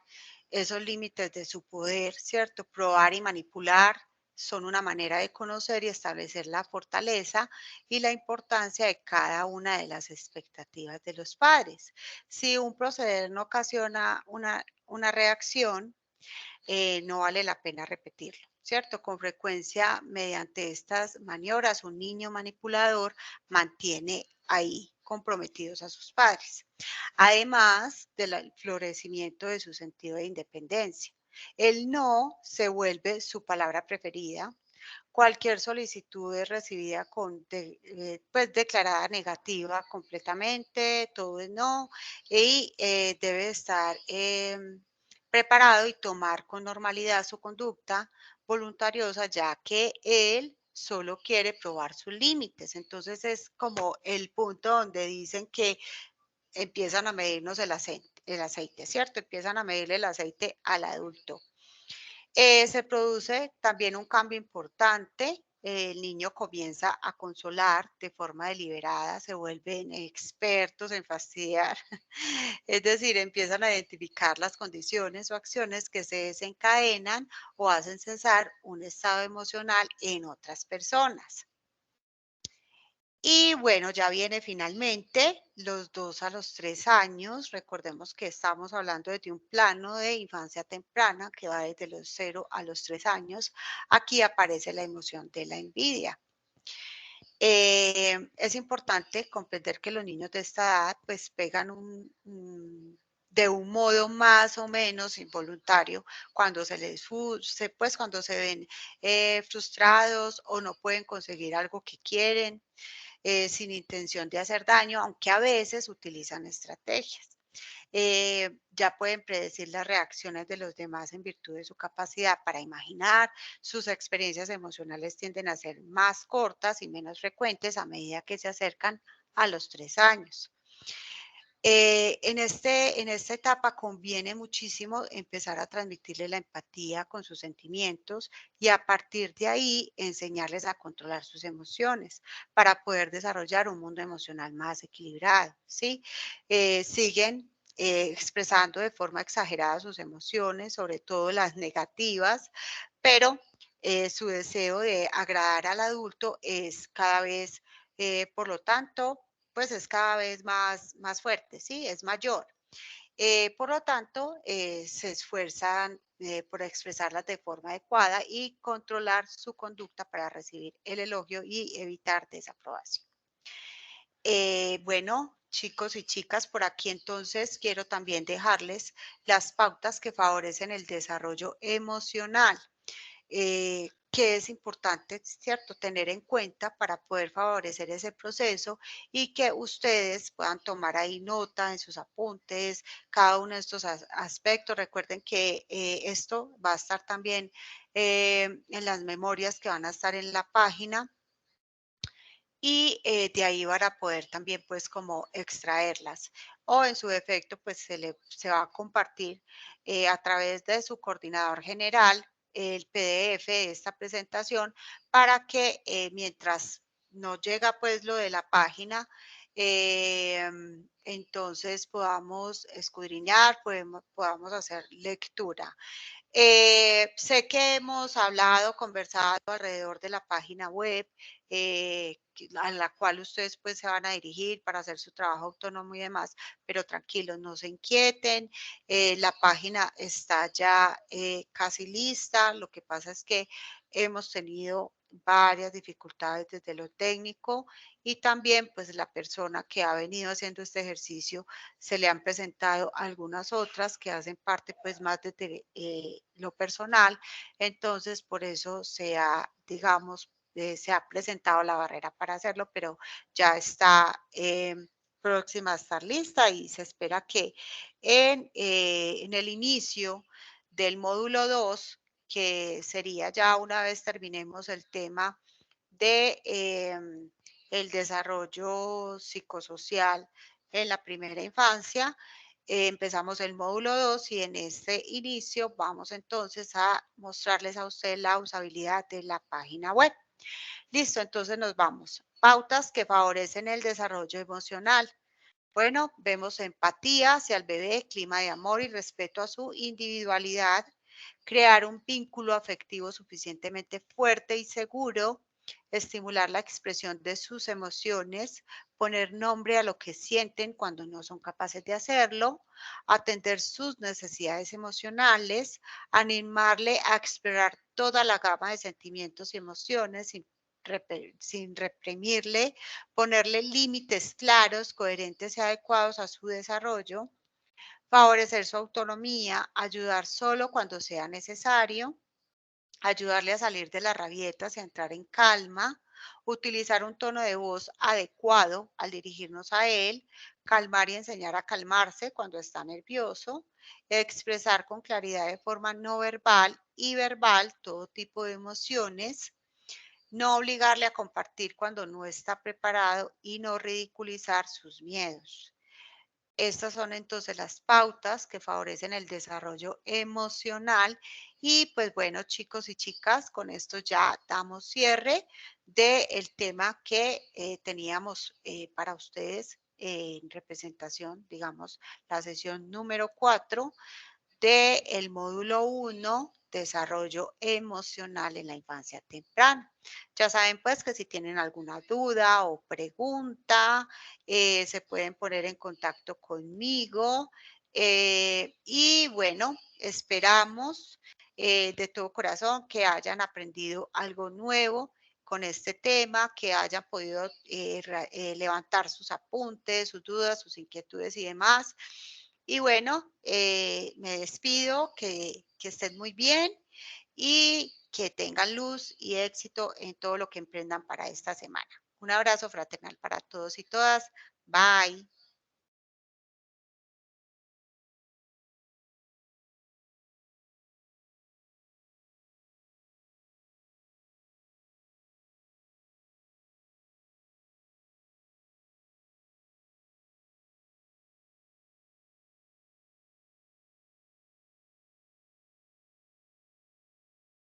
esos límites de su poder, ¿cierto? Probar y manipular son una manera de conocer y establecer la fortaleza y la importancia de cada una de las expectativas de los padres. Si un proceder no ocasiona una reacción, no vale la pena repetirlo, ¿cierto? Con frecuencia, mediante estas maniobras, un niño manipulador mantiene ahí comprometidos a sus padres, además del florecimiento de su sentido de independencia. El no se vuelve su palabra preferida. Cualquier solicitud es recibida pues declarada negativa completamente, todo es no, y debe estar preparado y tomar con normalidad su conducta voluntariosa, ya que él solo quiere probar sus límites. Entonces es como el punto donde dicen que empiezan a medirnos el aceite, ¿cierto? Empiezan a medirle el aceite al adulto. Se produce también un cambio importante. El niño comienza a consolar de forma deliberada, se vuelven expertos en fastidiar, es decir, empiezan a identificar las condiciones o acciones que se desencadenan o hacen cesar un estado emocional en otras personas. Y bueno, ya viene finalmente los 2 a los 3 años. Recordemos que estamos hablando de un plano de infancia temprana que va desde los 0 a los 3 años. Aquí aparece la emoción de la envidia. Es importante comprender que los niños de esta edad pues pegan de un modo más o menos involuntario cuando cuando se ven frustrados o no pueden conseguir algo que quieren sin intención de hacer daño, aunque a veces utilizan estrategias. Ya pueden predecir las reacciones de los demás en virtud de su capacidad para imaginar. Sus experiencias emocionales tienden a ser más cortas y menos frecuentes a medida que se acercan a los 3 años. En esta etapa conviene muchísimo empezar a transmitirle la empatía con sus sentimientos y a partir de ahí enseñarles a controlar sus emociones para poder desarrollar un mundo emocional más equilibrado, ¿sí? Siguen expresando de forma exagerada sus emociones, sobre todo las negativas, pero su deseo de agradar al adulto es cada vez, por lo tanto, pues es cada vez más fuerte, ¿sí? Es mayor. Por lo tanto, se esfuerzan por expresarlas de forma adecuada y controlar su conducta para recibir el elogio y evitar desaprobación. Bueno, chicos y chicas, por aquí entonces quiero también dejarles las pautas que favorecen el desarrollo emocional. Que es importante, ¿cierto?, tener en cuenta para poder favorecer ese proceso y que ustedes puedan tomar ahí nota en sus apuntes, cada uno de estos aspectos. Recuerden que esto va a estar también en las memorias que van a estar en la página y de ahí van a poder también pues como extraerlas o en su defecto pues se va a compartir a través de su coordinador general el PDF de esta presentación para que mientras no llega pues lo de la página, entonces podamos escudriñar, podamos hacer lectura. Sé que hemos hablado, conversado alrededor de la página web a la cual ustedes pues se van a dirigir para hacer su trabajo autónomo y demás, pero tranquilos, no se inquieten. La página está ya casi lista. Lo que pasa es que hemos tenido varias dificultades desde lo técnico y también pues la persona que ha venido haciendo este ejercicio se le han presentado algunas otras que hacen parte pues más de lo personal, entonces por eso digamos, se ha presentado la barrera para hacerlo, pero ya está próxima a estar lista y se espera que en el inicio del módulo 2, que sería ya una vez terminemos el tema de el desarrollo psicosocial en la primera infancia. Empezamos el módulo 2 y en este inicio vamos entonces a mostrarles a ustedes la usabilidad de la página web. Listo, entonces nos vamos. Pautas que favorecen el desarrollo emocional. Bueno, vemos empatía hacia el bebé, clima de amor y respeto a su individualidad, crear un vínculo afectivo suficientemente fuerte y seguro, estimular la expresión de sus emociones, poner nombre a lo que sienten cuando no son capaces de hacerlo, atender sus necesidades emocionales, animarle a explorar toda la gama de sentimientos y emociones sin reprimirle, ponerle límites claros, coherentes y adecuados a su desarrollo, favorecer su autonomía, ayudar solo cuando sea necesario, ayudarle a salir de las rabietas y a entrar en calma, utilizar un tono de voz adecuado al dirigirnos a él, calmar y enseñar a calmarse cuando está nervioso, expresar con claridad de forma no verbal y verbal todo tipo de emociones, no obligarle a compartir cuando no está preparado y no ridiculizar sus miedos. Estas son entonces las pautas que favorecen el desarrollo emocional. Y pues bueno, chicos y chicas, con esto ya damos cierre del tema que teníamos para ustedes en representación, digamos, la sesión número 4 del módulo 1, desarrollo emocional en la infancia temprana. Ya saben pues que si tienen alguna duda o pregunta, se pueden poner en contacto conmigo. Y bueno, esperamos de todo corazón que hayan aprendido algo nuevo con este tema, que hayan podido levantar sus apuntes, sus dudas, sus inquietudes y demás. Y bueno, me despido, que estén muy bien y que tengan luz y éxito en todo lo que emprendan para esta semana. Un abrazo fraternal para todos y todas. Bye.